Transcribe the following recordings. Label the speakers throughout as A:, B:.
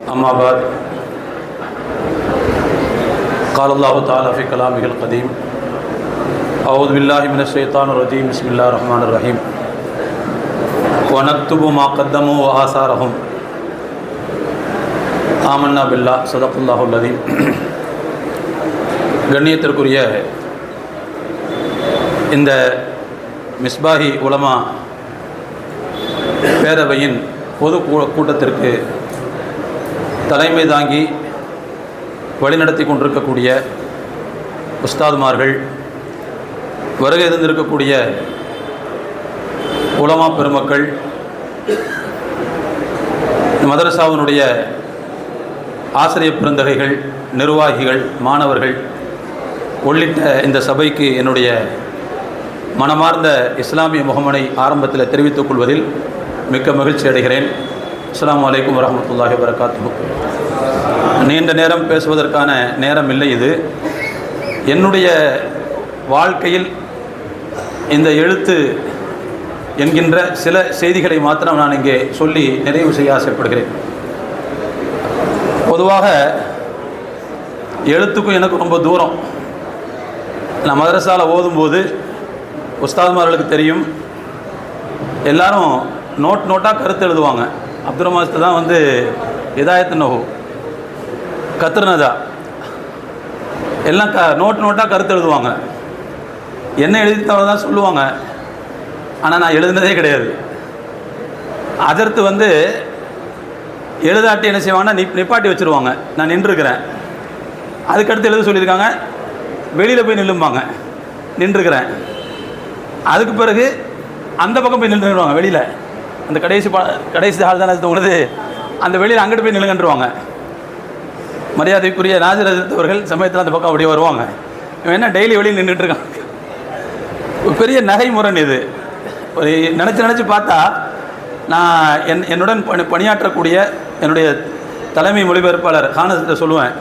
A: अम्मा बाद क़ाल अल्लाहु तआला फ़ी कलामिहिल क़दीम अऊज़ु बिल्लाहि मिनश शैतानिर रजीम बिस्मिल्लाहिर रहमानिर रहीम व नक्तुबु मा क़द्दमू व आसारहुम आमन्ना बिल्लाह सदक़ल्लाहुल अज़ीम। கண்ணியத்திற்குரிய இந்த மிஸ்பாஹி உலமா பேரவையின் பொது கூட்டத்திற்கு தலைமை தாங்கி வழிநடத்தி கொண்டிருக்கக்கூடிய உஸ்தாதுமார்கள், வருகை இருந்திருக்கக்கூடிய உலமா பெருமக்கள், மதரசாவினுடைய ஆசிரியர் பெருந்தகைகள், நிர்வாகிகள், மாணவர்கள் உள்ளிட்ட இந்த சபைக்கு என்னுடைய மனமார்ந்த இஸ்லாமிய முகமனை ஆரம்பத்தில் தெரிவித்துக் கொள்வதில் மிக்க மகிழ்ச்சி அடைகிறேன். அஸ்ஸலாமு அலைக்கும் வரஹ்மத்துல்லாஹி வபரகாத்துஹு. நீண்ட நேரம் பேசுவதற்கான நேரம் இல்லை. இது என்னுடைய வாழ்க்கையில் இந்த எழுத்து என்கின்ற சில செய்திகளை மாத்திரம் நான் இங்கே சொல்லி நிறைவு செய்ய ஆசைப்படுகிறேன். பொதுவாக எழுத்துக்கும் எனக்கு ரொம்ப தூரம். நான் மதரசாவில் ஓதும்போது உஸ்தாதுமார்களுக்கு தெரியும், எல்லாரும் நோட்டாக கருத்து எழுதுவாங்க. அப்துல் மாஸ்டர் தான் வந்து இதாயத்து நஹு கத்துர்னதா எல்லாம் நோட்டாக கருத்து எழுதுவாங்க. என்ன எழுதித்தவங்க தான் சொல்லுவாங்க, ஆனால் நான் எழுதுனதே கிடையாது. அதற்கு வந்து எழுதாட்டி என்ன செய்வாங்கன்னா நிப்பாட்டி வச்சுருவாங்க. நான் நின்றுருக்கிறேன், அதுக்கடுத்து எழுத சொல்லியிருக்காங்க, வெளியில் போய் நில்லும்பாங்க, நின்றுருக்கிறேன். அதுக்கு பிறகு அந்த பக்கம் போய் நின்றுடுவாங்க, வெளியில் அந்த கடைசி ஆள் தானே உனது, அந்த வெளியில் அங்கிட்டு போய் நிலுங்கன்றுவாங்க. மரியாதைக்குரிய நாஜர் அவர்கள் சமயத்தில் அந்த பக்கம் அப்படியே வருவாங்க. இவன் என்ன டெய்லி வெளியில் நின்றுட்டுருக்காங்க. ஒரு பெரிய நகைமுரண் இது. ஒரு நினச்சி பார்த்தா நான் என்னுடன் பணியாற்றக்கூடிய என்னுடைய தலைமை மொழிபெயர்ப்பாளர் கானத்தை சொல்லுவேன்,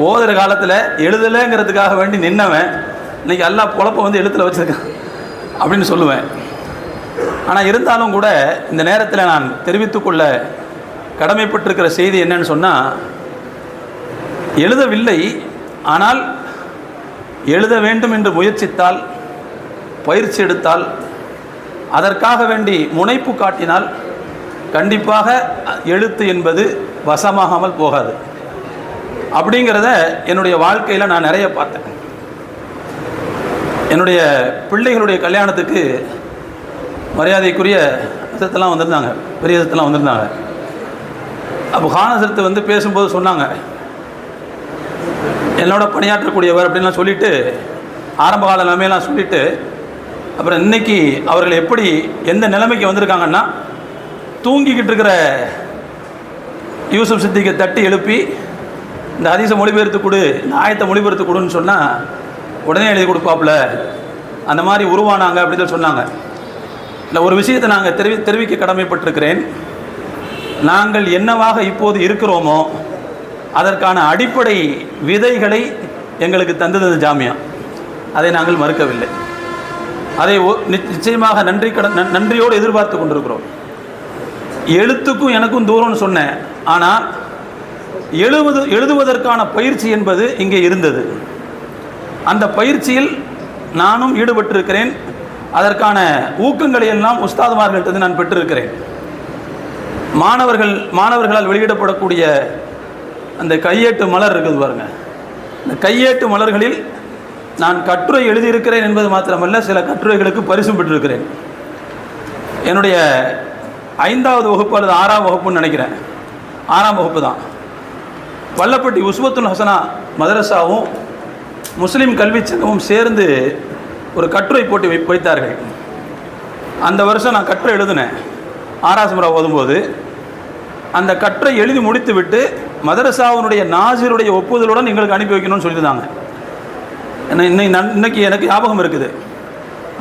A: ஓதுற காலத்தில் எழுதலைங்கிறதுக்காக வேண்டி நின்னவன் இன்றைக்கி எல்லா பொழப்பை வந்து எழுத்தில் வச்சுருக்கான் அப்படின்னு சொல்லுவேன். ஆனால் இருந்தாலும் கூட இந்த நேரத்தில் நான் தெரிவித்துக்கொள்ள கடமைப்பட்டிருக்கிற செய்தி என்னன்னு சொன்னால், எழுதவில்லை, ஆனால் எழுத வேண்டும் என்று முயற்சித்தால், பயிற்சி எடுத்தால், அதற்காக வேண்டி முனைப்பு காட்டினால் கண்டிப்பாக எழுத்து என்பது வசமாகாமல் போகாது. அப்படிங்கிறத என்னுடைய வாழ்க்கையில் நான் நிறைய பார்த்தேன். என்னுடைய பிள்ளைகளுடைய கல்யாணத்துக்கு மரியாதைக்குரிய சத்தெல்லாம் வந்திருந்தாங்க, பெரிய சத்தெல்லாம் வந்திருந்தாங்க. அப்போ கானசரத்து வந்து பேசும்போது சொன்னாங்க, என்னோட பணியாற்றக்கூடியவர் அப்படின்லாம் சொல்லிவிட்டு, ஆரம்ப கால நிலைமையெல்லாம் சொல்லிவிட்டு, அப்புறம் இன்றைக்கி அவர்கள் எப்படி எந்த நிலைமைக்கு வந்திருக்காங்கன்னா, தூங்கிக்கிட்டு இருக்கிற யூசுப் சித்திக்கை தட்டி எழுப்பி இந்த ஹதீஸை மொழிபெயர்த்து கொடு, இந்த ஆயத்தை மொழிபெயர்த்து கொடுன்னு சொன்னால் உடனே எழுதி கொடுப்பாப்புல, அந்த மாதிரி உருவானாங்க அப்படின்னு சொன்னாங்க. இல்லை, ஒரு விஷயத்தை நாங்கள் தெரிவிக்க கடமைப்பட்டிருக்கிறேன். நாங்கள் என்னவாக இப்போது இருக்கிறோமோ அதற்கான அடிப்படை விதைகளை எங்களுக்கு தந்தது ஜாமியா. அதை நாங்கள் மறுக்கவில்லை. அதை நிச்சயமாக நன்றியோடு எதிர்பார்த்து கொண்டிருக்கிறோம். எழுத்துக்கும் எனக்கும் தூரம்னு சொன்னேன், ஆனால் எழுதுவதற்கான பயிற்சி என்பது இங்கே இருந்தது. அந்த பயிற்சியில் நானும் ஈடுபட்டிருக்கிறேன். அதற்கான ஊக்கங்களை எல்லாம் உஸ்தாதுமார்கள்ட்ட நான் பெற்றிருக்கிறேன். மாணவர்களால் வெளியிடப்படக்கூடிய அந்த கையேட்டு மலர் இருக்குது பாருங்க, இந்த கையேட்டு மலர்களில் நான் கட்டுரை எழுதியிருக்கிறேன் என்பது மாத்திரமல்ல, சில கட்டுரைகளுக்கு பரிசும் பெற்றிருக்கிறேன். என்னுடைய 5வது வகுப்பு அல்லது 6ஆம் வகுப்புன்னு நினைக்கிறேன், 6ஆம் வகுப்பு தான். வல்லப்பட்டி உஸ்வத்துல் ஹசனா மதரசாவும் முஸ்லீம் கல்வி சங்கமும் சேர்ந்து ஒரு கட்டுரை போட்டி வைத்தார்கள். அந்த வருஷம் நான் கட்டுரை எழுதினேன். 6ஆம் முறை ஓதும்போது அந்த கட்டுரை எழுதி முடித்து விட்டு மதரசாவினுடைய நாசிருடைய ஒப்புதலுடன் எங்களுக்கு அனுப்பி வைக்கணும்னு சொல்லியிருந்தாங்க. இன்னைக்கு எனக்கு ஞாபகம் இருக்குது,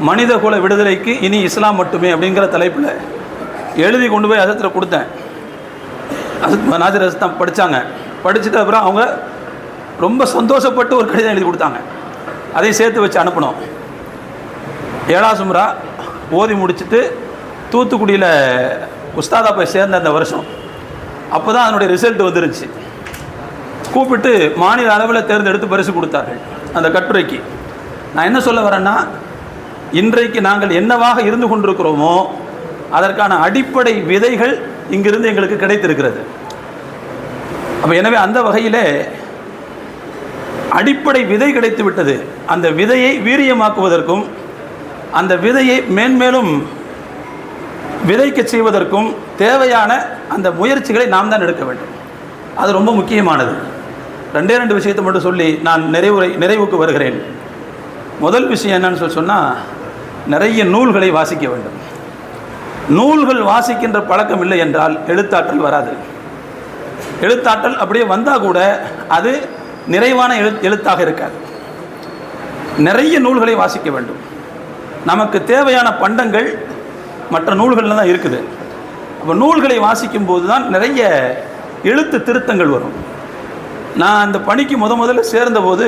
A: மனித குல விடுதலைக்கு இனி இஸ்லாம் மட்டுமே அப்படிங்கிற தலைப்பில் எழுதி கொண்டு போய் அசத்தில் கொடுத்தேன். நாசிர் தான் படித்தாங்க. படிச்சுட்டு அப்புறம் அவங்க ரொம்ப சந்தோஷப்பட்டு ஒரு கடிதம் எழுதி கொடுத்தாங்க. அதையும் சேர்த்து வச்சு அனுப்பினோம். 7ஆம் சும்ரா ஓதி முடிச்சுட்டு தூத்துக்குடியில் உஸ்தாதா போய் சேர்ந்த அந்த வருஷம் அப்போ தான் அதனுடைய ரிசல்ட் வந்துருச்சு. கூப்பிட்டு மாநில அளவில் தேர்ந்தெடுத்து பரிசு கொடுத்தார்கள் அந்த கட்டுரைக்கு. நான் என்ன சொல்ல வரேன்னா, இன்றைக்கு நாங்கள் என்னவாக இருந்து கொண்டிருக்கிறோமோ அதற்கான அடிப்படை விதைகள் இங்கிருந்து எங்களுக்கு கிடைத்திருக்கிறது. அப்போ எனவே அந்த வகையிலே அடிப்படை விதை கிடைத்து விட்டது. அந்த விதையை வீரியமாக்குவதற்கும் அந்த விதையை மேன்மேலும் விதைக்க செய்வதற்கும் தேவையான அந்த முயற்சிகளை நாம் தான் எடுக்க வேண்டும். அது ரொம்ப முக்கியமானது. 2 விஷயத்தை மட்டும் சொல்லி நான் நிறைவுக்கு வருகிறேன். முதல் விஷயம் என்னன்னு சொன்னால், நிறைய நூல்களை வாசிக்க வேண்டும். நூல்கள் வாசிக்கின்ற பழக்கம் இல்லை என்றால் எழுத்தாற்றல் வராது. எழுத்தாற்றல் அப்படியே வந்தால் கூட அது நிறைவான எழுத்தாக இருக்காது. நிறைய நூல்களை வாசிக்க வேண்டும். நமக்கு தேவையான பண்டங்கள் மற்ற நூல்களில் தான் இருக்குது. அப்போ நூல்களை வாசிக்கும் போது தான் நிறைய எழுத்து திருத்தங்கள் வரும். நான் அந்த பணிக்கு முதல்ல சேர்ந்தபோது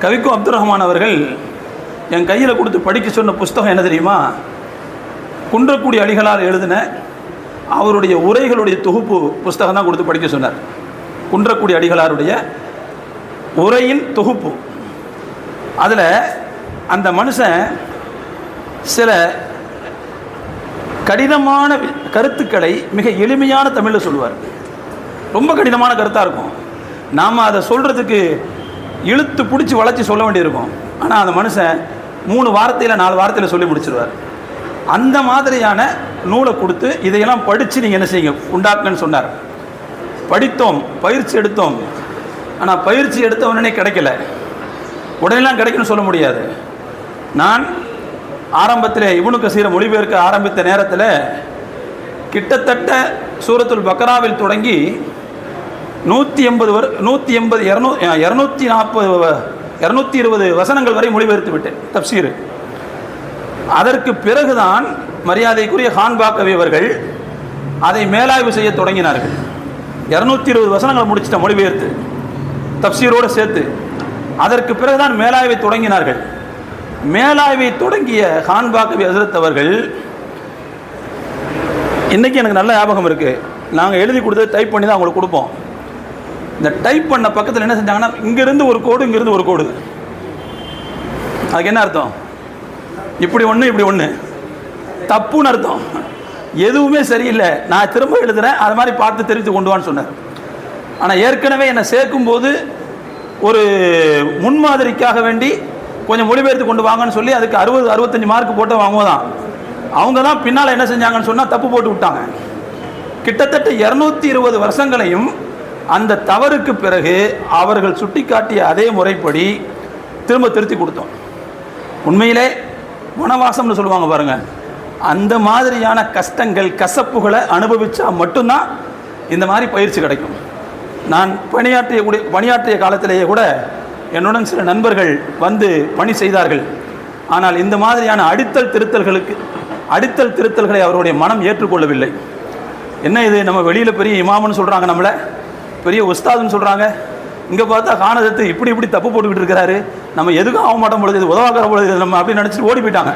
A: கவிக்கோ அப்துல் ரஹ்மான் அவர்கள் என் கையில் கொடுத்து படிக்க சொன்ன புஸ்தகம் என்ன தெரியுமா? குன்றக்குடி அடிகளார் எழுதின அவருடைய உரைகளுடைய தொகுப்பு புஸ்தகம் தான் கொடுத்து படிக்க சொன்னார். குன்றக்குடி அடிகளாருடைய உரையின் தொகுப்பு. அதில் அந்த மனுஷன் சில கடினமான கருத்துக்களை மிக எளிமையான தமிழில் சொல்லுவார். ரொம்ப கடினமான கருத்தாக இருக்கும். நாம் அதை சொல்கிறதுக்கு இழுத்து பிடிச்சி வளைச்சி சொல்ல வேண்டியிருக்கும். ஆனால் அந்த மனுஷன் 3 வார்த்தையில் 4 வார்த்தையில் சொல்லி முடிச்சிருவார். அந்த மாதிரியான நூலை கொடுத்து இதையெல்லாம் படித்து நீங்கள் என்ன செய்யுங்க, உண்டாக்குன்னு சொன்னார். படித்தோம், பயிற்சி எடுத்தோம். ஆனால் பயிற்சி எடுத்த உடனே கிடைக்கல. உடனெல்லாம் கிடைக்குன்னு சொல்ல முடியாது. நான் ஆரம்பத்தில் இப்னு கசீரை மொழிபெயர்க்க ஆரம்பித்த நேரத்தில் கிட்டத்தட்ட சூரத்துல் பக்ராவில் தொடங்கி 220 வசனங்கள் வரை மொழிபெயர்த்து விட்டேன் தப்சீர். அதற்கு பிறகுதான் மரியாதைக்குரிய ஹான் பாக்கவி அவர்கள் அதை மேலாய்வு செய்ய தொடங்கினார்கள். 220 வசனங்கள் முடிச்சிட்ட மொழிபெயர்த்து தப்சீரோடு சேர்த்து. அதற்கு பிறகுதான் மேலாய்வை தொடங்கினார்கள். மேலாய்வை தொடங்கிய ஹான் பாக்கவி ஹஸ்ரத் அவர்கள், இன்றைக்கி எனக்கு நல்ல ஞாபகம் இருக்குது, நாங்கள் எழுதி கொடுத்தது டைப் பண்ணி தான் அவங்களுக்கு கொடுப்போம். இந்த டைப் பண்ண பக்கத்தில் என்ன செஞ்சாங்கன்னா, இங்கேருந்து ஒரு கோடு, இங்கேருந்து ஒரு கோடு. அதுக்கு என்ன அர்த்தம்? இப்படி ஒன்று, இப்படி ஒன்று, தப்புன்னு அர்த்தம். எதுவுமே சரியில்லை, நான் திரும்ப எழுதுகிறேன், அது மாதிரி பார்த்து தெரிவித்து கொண்டு வான்னு சொன்னார். ஆனால் ஏற்கனவே என்னை சேர்க்கும்போது ஒரு முன்மாதிரிக்காக வேண்டி கொஞ்சம் மொழிபெயர்த்து கொண்டு வாங்கன்னு சொல்லி அதுக்கு 60-65 மார்க் போட்டு வாங்குவதான். அவங்க தான் பின்னால் என்ன செஞ்சாங்கன்னு சொன்னால் தப்பு போட்டு விட்டாங்க. கிட்டத்தட்ட 220 வருஷங்களையும் அந்த தவறுக்கு பிறகு அவர்கள் சுட்டி காட்டிய அதே முறைப்படி திரும்ப திருத்தி கொடுத்தோம். உண்மையிலே வனவாசம்னு சொல்லுவாங்க பாருங்கள், அந்த மாதிரியான கஷ்டங்கள் கசப்புகளை அனுபவித்தா மட்டும்தான் இந்த மாதிரி பயிற்சி கிடைக்கும். நான் பணியாற்றிய காலத்திலேயே கூட என்னுடன் சில நண்பர்கள் வந்து பணி செய்தார்கள். ஆனால் இந்த மாதிரியான அடித்தல் திருத்தல்களை அவருடைய மனம் ஏற்றுக்கொள்ளவில்லை. என்ன இது, நம்ம வெளியில் பெரிய இமாமுன்னு சொல்கிறாங்க, நம்மளை பெரிய உஸ்தாதுன்னு சொல்கிறாங்க, இங்கே பார்த்தா காணதத்து இப்படி தப்பு போட்டுக்கிட்டு இருக்கிறாரு, நம்ம எதுக்கும் ஆக மாட்டோம் பொழுது, இது உதவாக்கிற பொழுது நம்ம அப்படி நினச்சிட்டு ஓடி போயிட்டாங்க.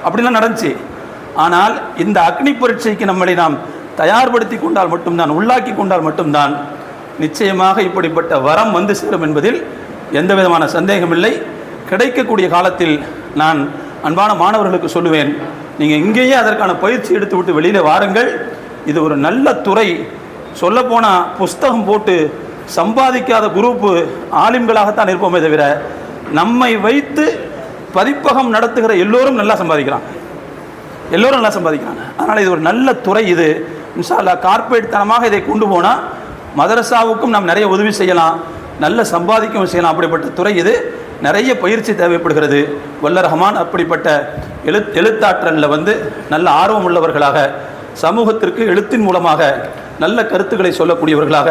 A: அப்படிலாம் நடந்துச்சு. ஆனால் இந்த அக்னி பரீட்சைக்கு நம்மளை நாம் தயார்படுத்தி கொண்டால் மட்டும்தான், உள்ளாக்கி கொண்டால் மட்டும்தான் நிச்சயமாக இப்படிப்பட்ட வரம் வந்து சேரும் என்பதில் எந்த விதமான சந்தேகமில்லை. கிடைக்கக்கூடிய காலத்தில் நான் அன்பான மாணவர்களுக்கு சொல்லுவேன், நீங்கள் இங்கேயே அதற்கான பயிற்சி எடுத்து விட்டு வெளியில் வாருங்கள். இது ஒரு நல்ல துறை. சொல்லப்போனால் புஸ்தகம் போட்டு சம்பாதிக்காத குரூப்பு ஆலிம்களாகத்தான் இருப்போமே தவிர, நம்மை வைத்து பதிப்பகம் நடத்துகிற எல்லோரும் நல்லா சம்பாதிக்கிறாங்க. அதனால் இது ஒரு நல்ல துறை. இது இன்ஷா அல்லாஹ் கார்ப்பரேட் தனமாக இதை கொண்டு போனால் மதரசாவுக்கும் நாம் நிறைய உதவி செய்யலாம், நல்ல சம்பாதிக்கவும் செய்யலாம். அப்படிப்பட்ட துறை இது. நிறைய பயிற்சி தேவைப்படுகிறது. வல்ல ரஹ்மான் அப்படிப்பட்ட எழுத்தாற்றலில் வந்து நல்ல ஆர்வம் உள்ளவர்களாக, சமூகத்திற்கு எழுத்தின் மூலமாக நல்ல கருத்துக்களை சொல்லக்கூடியவர்களாக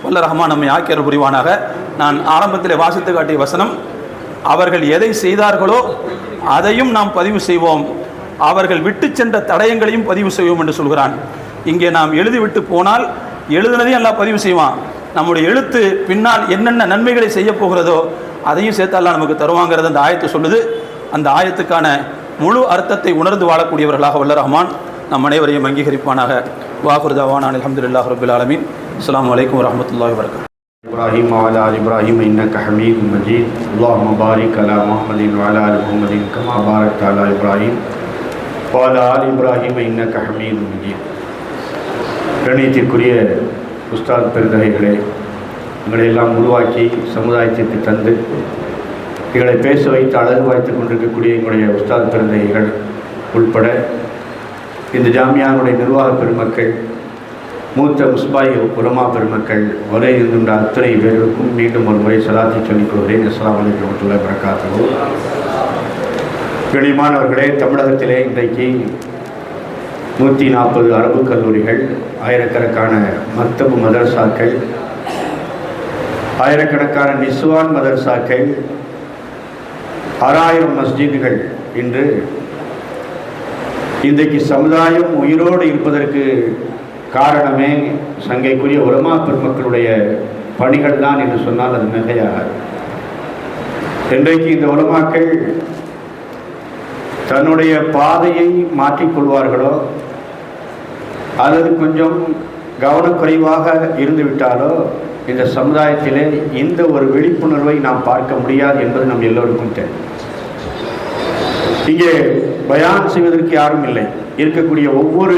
A: வல்ல ரஹ்மான் நம்மை ஆக்கியர் புரிவானாக. நான் ஆரம்பத்தில் வாசித்து காட்டிய வசனம், அவர்கள் எதை செய்தார்களோ அதையும் நாம் பதிவு செய்வோம், அவர்கள் விட்டு சென்ற தடயங்களையும் பதிவு செய்வோம் என்று சொல்கிறான். இங்கே நாம் எழுதிவிட்டு போனால் எழுதுனதையும் எல்லாம் பதிவு செய்வான். நம்முடைய எழுத்து பின்னால் என்னென்ன நன்மைகளை செய்ய போகிறதோ அதையும் சேர்த்தாலாம் நமக்கு தருவாங்கிறது அந்த ஆயத்து சொல்லுது. அந்த ஆயத்துக்கான முழு அர்த்தத்தை உணர்ந்து வாழக்கூடியவர்களாக வல்ல ரஹ்மான் நம் அனைவரையும் அங்கீகரிப்பானாக. வாஃபிர் தவானா அல்ஹம்துலில்லாஹி ரப்பில் ஆலமீன். அஸ்ஸலாமு அலைக்கும் வரஹ்மத்துல்லாஹி வபரகாத்துஹு.
B: இப்ராஹிம் வஅலா ஆலி இப்ராஹிம் இன்னக ஹமீதும் மஜீத். அல்லாஹும்ம பாரிக் அலா முஹம்மதின் வஅலா ஆலி முஹம்மதின் கமா பாரக்த அலா இப்ராஹிம் வஅலா ஆலி இப்ராஹிம் இன்னக ஹமீதும் மஜீத். கணியத்திற்குரிய உஸ்தாத் பெருந்தகைகளே, எங்களை எல்லாம் உருவாக்கி சமுதாயத்திற்கு தந்து எங்களை பேச வைத்து அழகு வாய்த்து கொண்டிருக்கக்கூடிய எங்களுடைய உஸ்தாத் பெருந்தகைகள் உட்பட இந்த ஜாமியாவுடைய நிர்வாக பெருமக்கள், மூத்த முஸ்பாய் உலமா பெருமக்கள், ஒரே இருந்துள்ள அத்தனை பேருக்கும் மீண்டும் ஒரு முறை சலாத்தை சொல்லிக் கொள்கிறேன். அஸ்ஸலாமு அலைக்கும் வரஹ்மத்துல்லாஹி வபரகாத்துஹு. கண்ணியமானவர்களே, தமிழகத்திலே இன்றைக்கு 140 அரபு கல்லூரிகள், ஆயிரக்கணக்கான மக்தபு மதரசாக்கள், ஆயிரக்கணக்கான நிஸ்வான் மதரசாக்கள், 6000 மஸ்ஜிதுகள் இன்று இன்றைக்கு சமுதாயம் உயிரோடு இருப்பதற்கு காரணமே சங்கைக்குரிய உலமா பெருமக்களுடைய பணிகள் தான் என்று சொன்னால் அது மிகையாகாது. இன்றைக்கு இந்த உலமாக்கள் தன்னுடைய பாதையை மாற்றிக்கொள்வார்களோ அல்லது கொஞ்சம் கவனக்குறைவாக இருந்துவிட்டாலோ இந்த சமுதாயத்திலே இந்த ஒரு விழிப்புணர்வை நாம் பார்க்க முடியாது என்பது நம் எல்லோருக்கும் தெரியும். இங்கே பயான் செய்வதற்கு யாரும் இல்லை. இருக்கக்கூடிய ஒவ்வொரு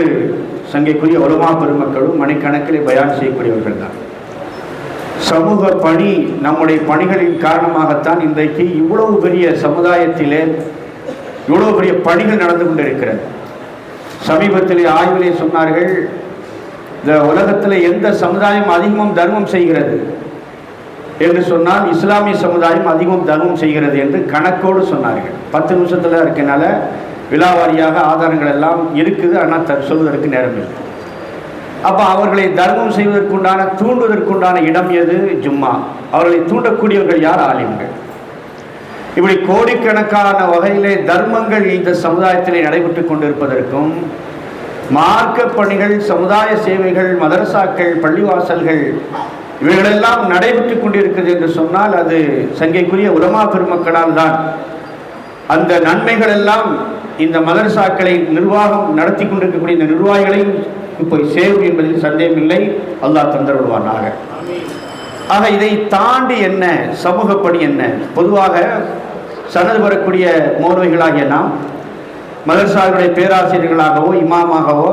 B: சங்கைக்குரிய உலமா பெருமக்களும் மணிக்கணக்கில் பயான் செய்யக்கூடியவர்கள் தான். சமூக பணி, நம்முடைய பணிகளின் காரணமாகத்தான் இன்றைக்கு இவ்வளவு பெரிய சமுதாயத்திலே இவ்வளவு பெரிய பணிகள் நடந்து கொண்டிருக்கிறது. சமீபத்திலே ஆய்விலே சொன்னார்கள், இந்த உலகத்தில் எந்த சமுதாயம் அதிகமும் தர்மம் செய்கிறது என்று சொன்னால் இஸ்லாமிய சமுதாயம் அதிகமும் தர்மம் செய்கிறது என்று கணக்கோடு சொன்னார்கள். 10 நிமிஷத்தில் இருக்கனால விலாவாரியாக ஆதாரங்கள் எல்லாம் இருக்குது, ஆனால் சொல்வதற்கு நேரம் இல்லை. அப்போ அவர்களை தர்மம் செய்வதற்குண்டான தூண்டுவதற்குண்டான இடம் எது? ஜும்மா. அவர்களை தூண்டக்கூடியவர்கள் யார்? ஆலிம்கள். இப்படி கோடிக்கணக்கான வகையிலே தர்மங்கள் இந்த சமுதாயத்திலே நடைபெற்று கொண்டிருப்பதற்கும், மார்க்க பணிகள், சமுதாய சேவைகள், மதரசாக்கள், பள்ளிவாசல்கள் இவைகளெல்லாம் நடைபெற்று கொண்டிருக்கிறது என்று சொன்னால் அது சங்கைக்குரிய உலமா பெருமக்களால் தான். அந்த நன்மைகள் எல்லாம் இந்த மதரசாக்களை நிர்வாகம் நடத்தி கொண்டிருக்கக்கூடிய இந்த நிர்வாகிகளையும் போய் சேரும் என்பதில் சந்தேகமில்லை. அல்லாஹ் தந்தருள்வானாக. ஆக இதை தாண்டி என்ன சமூகப்படி என்ன? பொதுவாக சனது வரக்கூடிய மௌலவிகளாகிய நாம் மதரசாக்களுடைய பேராசிரியர்களாகவோ இமாமாகவோ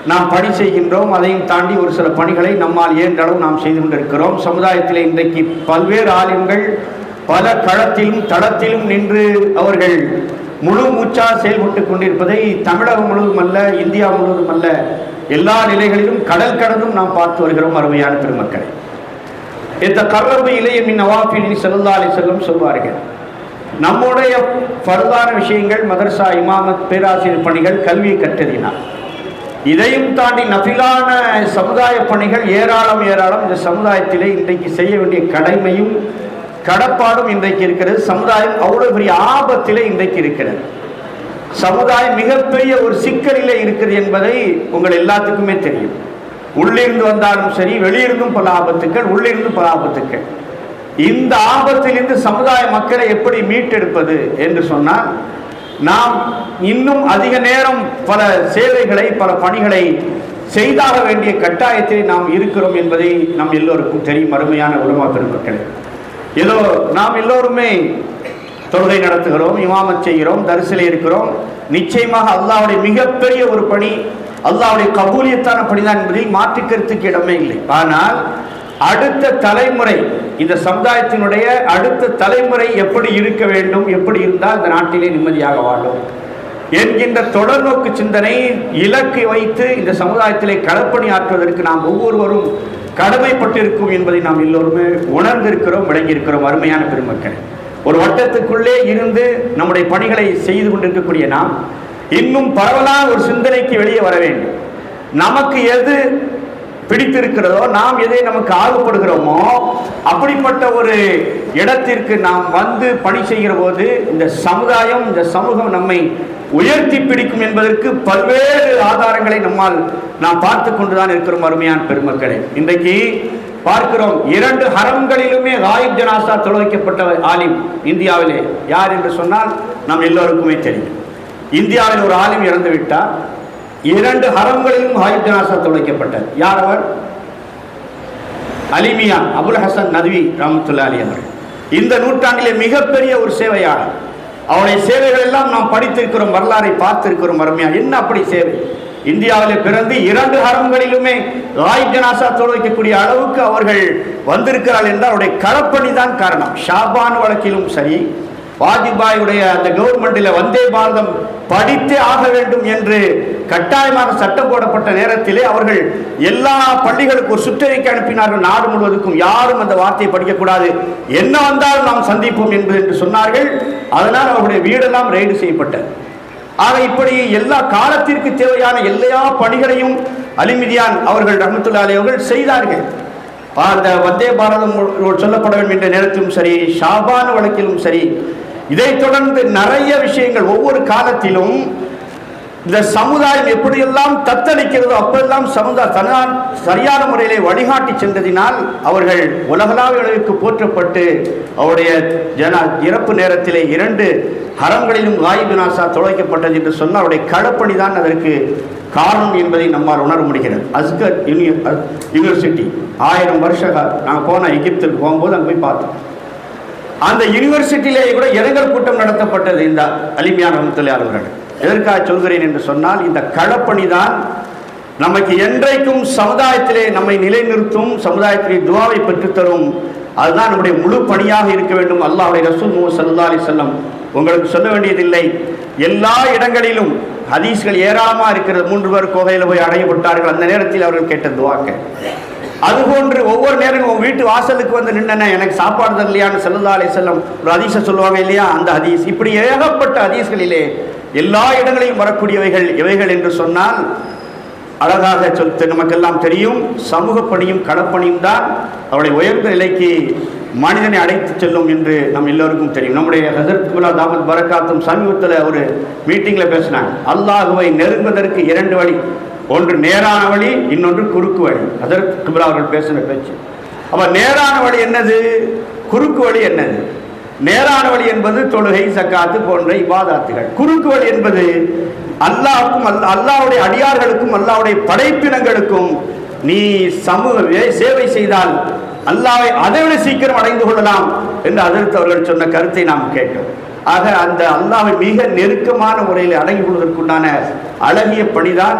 B: நாம் பணி செய்கின்றோம். அதையும் தாண்டி ஒரு சில பணிகளை நம்மால் இயன்றளவு நாம் செய்து கொண்டிருக்கிறோம். சமுதாயத்தில் இன்றைக்கு பல்வேறு ஆலிம்கள் பல களத்திலும் தளத்திலும் நின்று அவர்கள் முழு மூச்சா செயல்பட்டு கொண்டிருப்பதை தமிழகம் முழுவதும் அல்ல, இந்தியா முழுவதும் அல்ல, எல்லா நிலைகளிலும் கடல் கடந்தும் நாம் பார்த்து வருகிறோம். அருமையான பெருமக்களை, இந்த கர்ரபு இளைய மின் நவாஃபில் ஸல்லல்லாஹு அலைஹி வஸல்லம் சொல்வார்கள், நம்முடைய ஃபர்தான விஷயங்கள் மதரசா, இமாமத், பேராசிரியர் பணிகள், கல்வியை கற்றதினால், இதையும் தாண்டி நஃபிலான சமுதாய பணிகள் ஏராளம் ஏராளம் இந்த சமுதாயத்திலே இன்றைக்கு செய்ய வேண்டிய கடமையும் கடப்பாடும் இன்றைக்கு இருக்கிறது. சமுதாயம் அவ்வளவு பெரிய ஆபத்திலே இன்றைக்கு இருக்கிறது. சமுதாயம் மிகப்பெரிய ஒரு சிக்கலிலே இருக்கிறது என்பதை உங்கள் எல்லாத்துக்குமே தெரியும். உள்ளிருந்து வந்தாலும் சரி, வெளியிருந்தும் பல ஆபத்துக்கள், உள்ளிருந்தும் பல ஆபத்துக்கள். இந்த ஆபத்திலிருந்து சமுதாய மக்களை எப்படி மீட்டெடுப்பது என்று சொன்னால், நாம் இன்னும் அதிக நேரம் பல சேவைகளை, பல பணிகளை செய்தாக வேண்டிய கட்டாயத்தில் நாம் இருக்கிறோம் என்பதை நம் எல்லோருக்கும் தெரியும். அருமையான உலமா பெருமக்களே, ஏதோ நாம் எல்லோருமே தொழுகை நடத்துகிறோம், இமாமத் செய்கிறோம், தரிசிலே இருக்கிறோம். நிச்சயமாக அல்லாஹ்வுடைய மிகப்பெரிய ஒரு பணி, அல்லாஹ்வுடைய கபூலியத்தான பணிதான் என்பதில் மாற்று கருத்துக்கு இடமே இல்லை. ஆனால் அடுத்த தலைமுறை, இந்த சமுதாயத்தினுடைய அடுத்த தலைமுறை எப்படி இருக்க வேண்டும், எப்படி இருந்தால் இந்த நாட்டிலே நிம்மதியாக வாழும் என்கின்ற தொடர்நோக்கு சிந்தனை, இலக்கை வைத்து இந்த சமுதாயத்திலே களப்பணி ஆற்றுவதற்கு நாம் ஒவ்வொருவரும் கடமைப்பட்டிருக்கும் என்பதை நாம் எல்லோருமே உணர்ந்திருக்கிறோம், விளங்கியிருக்கிறோம். அருமையான பெருமக்கள், ஒரு வட்டத்துக்குள்ளே இருந்து நம்முடைய பணிகளை செய்து கொண்டிருக்கக்கூடிய நாம் இன்னும் பரவலான ஒரு சிந்தனைக்கு வெளியே வர வேண்டும். நமக்கு எது பிடித்திருக்கிறதோ, நாம் எதை நமக்கு ஆர்வப்படுகிறோமோ அப்படிப்பட்ட ஒரு இடத்திற்கு நாம் வந்து பணி செய்கிற போது இந்த சமுதாயம், இந்த சமூகம் நம்மை உயர்த்தி பிடிக்கும் என்பதற்கு பல்வேறு ஆதாரங்களை நம்மால் நாம் பார்த்து கொண்டுதான் இருக்கிறோம். அருமையான பெருமக்களை, இன்றைக்கு பார்க்கிறோம், 2 ஹரம்களிலுமே காயிப் ஜனாசா தொழுவிக்கப்பட்ட ஆலிம் இந்தியாவிலே யார் என்று சொன்னால் நம் எல்லோருக்குமே தெரியும். இந்தியாவில் ஒரு ஆலிம் இறந்து விட்டார், 2 ஹரம்களிலும் ஹாயிப் ஜனாசா தொலைக்கப்பட்டது. யார் அவர்? அலிமியா அபுல் ஹசன் நத்வி ரஹ்மத்துல்லாஹி அலைஹி அவர்கள். இந்த நூற்றாண்டிலே மிகப்பெரிய ஒரு சேவையாளர். அவருடைய சேவைகள் எல்லாம் நாம் படித்திருக்கிறோம், வரலாறை பார்த்திருக்கிறோம். அருமையா என்ன அப்படி சேவை! இந்தியாவிலே பிறந்து 2 ஹரம்களிலுமே ஹாயிப் ஜனாசா தொலைக்கக்கூடிய அளவுக்கு அவர்கள் வந்திருக்கிறார்கள் என்றால் அவருடைய களப்பணி தான் காரணம். ஷாபான் வழக்கிலும் சரி, வாஜ்பாயுடைய அந்த கவர்மெண்டில் வந்தே பாரதம் படித்தே ஆக வேண்டும் என்று கட்டாயமாக சட்டம் போடப்பட்ட நேரத்திலே அவர்கள் எல்லா பள்ளிகளுக்கும் ஒரு சுற்றறிக்கை அனுப்பினார்கள். நாடு முழுவதுக்கும் யாரும் அந்த வார்த்தையை படிக்கக்கூடாது, என்ன வந்தாலும் நாம் சந்திப்போம் என்று சொன்னார்கள். அதனால் அவருடைய வீடெல்லாம் ரெய்டு செய்யப்பட்டது. ஆக இப்படி எல்லா காலத்திற்கு தேவையான எல்லா பணிகளையும் அலிமிதியான் அவர்கள் ரஹ்மத்துல்லாஹி அலைஹி அவர்கள் செய்தார்கள். அந்த வந்தே பாரதம் சொல்லப்பட வேண்டும் என்ற நேரத்திலும் சரி, ஷாபான் வழக்கிலும் சரி, இதைத் தொடர்ந்து நிறைய விஷயங்கள் ஒவ்வொரு காலத்திலும் இந்த சமுதாயம் எப்படியெல்லாம் தத்தளிக்கிறதோ அப்பெல்லாம் சமுதாயம் சரியான முறையிலே வழிகாட்டி சென்றதினால் அவர்கள் உலகளாவிய அளவிற்கு போற்றப்பட்டு அவருடைய இறப்பு நேரத்திலே 2 ஹரம்களிலும் ஹாயிப் ஜனாசா தொலைக்கப்பட்டது என்று சொன்னால் அவருடைய களப்பணி தான் அதற்கு காரணம் என்பதை நம்மால் உணர முடிகிறது. அஸ்கர் யூனிவர்சிட்டி 1000 வருஷம் நாங்கள் போன எகிப்துக்கு போகும்போது அங்கே போய் பார்த்தோம். அந்த யூனிவர்சிட்டியிலேயே கூட இரங்கல் கூட்டம் நடத்தப்பட்டது இந்த அலிமியா ரஹ்மத்துல்லாஹி அவர்கள். எதற்காக சொல்கிறேன் என்று சொன்னால் இந்த களப்பணி தான் நமக்கு என்றைக்கும் சமுதாயத்திலே நம்மை நிலைநிறுத்தும், சமுதாயத்திலே துஆவை பெற்றுத்தரும். அதுதான் நம்முடைய முழு பணியாக இருக்க வேண்டும். அல்லாஹ்வுடைய ரசூல் முஹம்மது ஸல்லல்லாஹு அலைஹி வஸல்லம் உங்களுக்கு சொல்ல வேண்டியதில்லை, எல்லா இடங்களிலும் ஹதீஸ்கள் ஏராளமாக இருக்கிறது. 3 பேர் கோகையில் போய் அடையப்பட்டார்கள், அந்த நேரத்தில் அவர்கள் கேட்ட துஆக்கள். அதுபோன்று ஒவ்வொரு நேரமும் உங்கள் வீட்டு வாசலுக்கு வந்து நின்னன எனக்கு சாப்பாடு தரலையான்னு ஸல்லல்லாஹு அலைஹி வஸல்லம் ஒரு ஹதீஸை சொல்லுவாங்க இல்லையா, அந்த ஹதீஸ். இப்படி ஏகப்பட்ட ஹதீஸ்களிலே எல்லா இடங்களிலும் வரக்கூடியவைகள் எவைகள் என்று சொன்னால் அழகாக நமக்கெல்லாம் தெரியும், சமூக பணியும் களப்பணியும் தான் அவருடைய உயர்ந்த நிலைக்கு மனிதனை அழைத்து செல்லும் என்று நம் எல்லோருக்கும் தெரியும். நம்முடைய ஹஸரத் குலா தாமத் பரக்காத்தும் சமீபத்தில் ஒரு மீட்டிங்கில் பேசினாங்க. அல்லாஹுவை நெருங்குவதற்கு 2 வழி, ஒன்று நேரான வழி, இன்னொன்று குறுக்கு வழி. ஹஸரத் குப்ரா அவர்கள் பேசின பேச்சு. அப்ப நேரான வழி என்னது, குறுக்கு வழி என்னது? நேரான வழி என்பது தொழுகை, சக்காத்து போன்ற இபாதத்துகள். குறுக்கு வழி என்பது அல்லாஹ்வுக்கும் அல்லாஹ்வுடைய அடியார்களுக்கும் அல்லாஹ்வுடைய படைப்பினங்களுக்கும் நீ சமூக சேவை செய்தால் அல்லாஹ்வை அதைவிட சீக்கிரம் அடைந்து கொள்ளலாம் என்று ஹஸரத் அவர்கள் சொன்ன கருத்தை நாம் கேட்டோம். ஆக அந்த அல்லாஹ்வை மிக நெருக்கமான முறையில் அடங்கி கொள்வதற்குண்டான அழகிய பணிதான்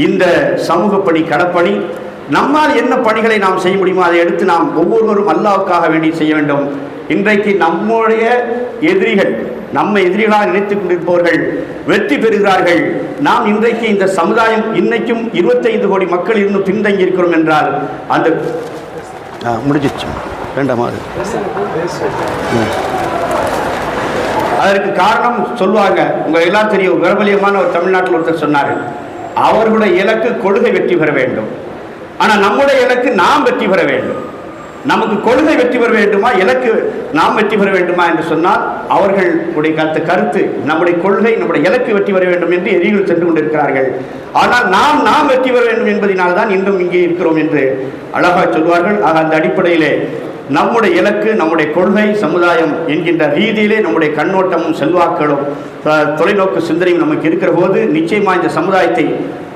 B: இந்த சமூக பணி, களப்பணி. நம்மால் என்ன பணிகளை நாம் செய்ய முடியுமோ அதை எடுத்து நாம் ஒவ்வொருவரும் அல்லாஹ்வுக்காக வேண்டி செய்ய வேண்டும். இன்றைக்கு நம்முடைய எதிரிகள், நம்மை எதிரிகளாக நினைத்துக் கொண்டிருப்பவர்கள் வெற்றி பெறுகிறார்கள். நாம் இன்றைக்கு இந்த சமுதாயம் இன்னைக்கும் 25 கோடி மக்கள் இன்னும் பின்தங்கி இருக்கிறோம் என்றால் அந்த முடிஞ்சிச்சு 2ஆவது. அதற்கு காரணம் சொல்லுவாங்க, உங்க எல்லாம் தெரியும், பிரபலியமான ஒரு தமிழ்நாட்டில் ஒருத்தர் சொன்னார், அவர்களுடைய இலக்கு கொள்கை வெற்றி பெற வேண்டும், ஆனால் நம்முடைய இலக்கு நாம் வெற்றி பெற வேண்டும். நமக்கு கொள்கை வெற்றி பெற வேண்டுமா, இலக்கு நாம் வெற்றி பெற வேண்டுமா என்று சொன்னால் அவர்களுடைய கருத்து நம்முடைய கொள்கை, நம்முடைய இலக்கு வெற்றி பெற வேண்டும் என்று எதிரிகள் சென்று கொண்டிருக்கிறார்கள். ஆனால் நாம் வெற்றி பெற வேண்டும் என்பதனால் தான் இன்றும் இங்கே இருக்கிறோம் என்று அழகாக சொல்வார்கள். ஆக அந்த அடிப்படையிலே நம்முடைய இலக்கு, நம்முடைய கொள்கை, சமுதாயம் என்கின்ற ரீதியிலே நம்முடைய கண்ணோட்டமும் செல்வாக்களும் தொலைநோக்கு சிந்தனையும் நமக்கு இருக்கிற போது நிச்சயமாக இந்த சமுதாயத்தை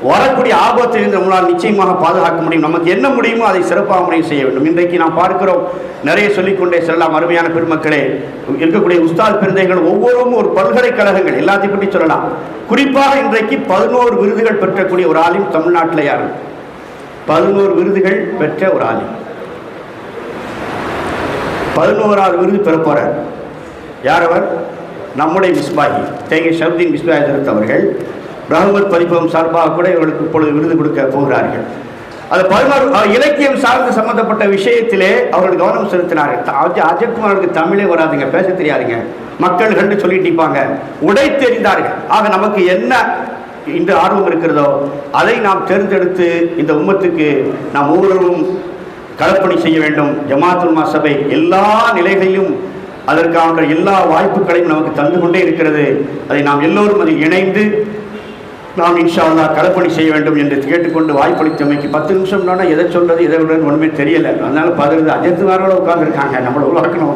B: வரக்கூடிய ஆபத்திலிருந்து நம்மளால் நிச்சயமாக பாதுகாக்க முடியும். நமக்கு என்ன முடியுமோ அதை சிறப்பாக முறையில் செய்ய வேண்டும். இன்றைக்கு நாம் பார்க்கிறோம், நிறைய சொல்லிக்கொண்டே செல்லலாம். அருமையான பெருமக்களே, இருக்கக்கூடிய உஸ்தாத் பெருந்தைகள் ஒவ்வொருவரும் ஒரு பல்கலைக்கழகங்கள் எல்லாத்தையும் பற்றி சொல்லலாம். குறிப்பாக இன்றைக்கு 11 விருதுகள் பெற்றக்கூடிய ஒரு ஆலிம் தமிழ்நாட்டில் யார்? 11 விருதுகள் பெற்ற ஒரு ஆலிம். 11வது விருது பெற போறார். யார் அவர்? நம்முடைய மிஸ்பாஹி தேங்கை ஷர்தீன் மிஸ்பாஹி அவர்கள் ரஹ்மத் பதிப்பகம் சார்பாக கூட இவர்களுக்கு இப்பொழுது விருது கொடுக்க போகிறார்கள். அது 11 இலக்கியம் சார்ந்து சம்பந்தப்பட்ட விஷயத்திலே அவர்கள் கவனம் செலுத்தினார்கள். அஜய்குமாருக்கு தமிழே வராதுங்க, பேச தெரியாதுங்க, மக்கள் கண்டு சொல்லிட்டு இருப்பாங்க, உடை தெரிந்தார்கள். ஆக நமக்கு என்ன இன்று ஆர்வம் இருக்கிறதோ அதை நாம் தேர்ந்தெடுத்து இந்த உம்மத்துக்கு நாம் ஒவ்வொருவரும் களப்பணி செய்ய வேண்டும். ஜமாத்துல் உலமா சபை எல்லா நிலைகளிலும் அதற்கான எல்லா வாய்ப்புகளையும் நமக்கு தந்து கொண்டே இருக்கிறது. அதை நாம் எல்லோரும் அதில் இணைந்து நாம் இன்ஷா அல்லாஹ் களப்பணி செய்ய வேண்டும் என்று கேட்டுக்கொண்டு வாய்ப்பளித்தமைக்கு 10 நிமிஷம்னா எதை சொல்றது எதை விட ஒன்றுமே தெரியலை. அதனால 15 அஜத்துமாரோட உட்கார்ந்துருக்காங்க, நம்மளை உருவாக்கணும்,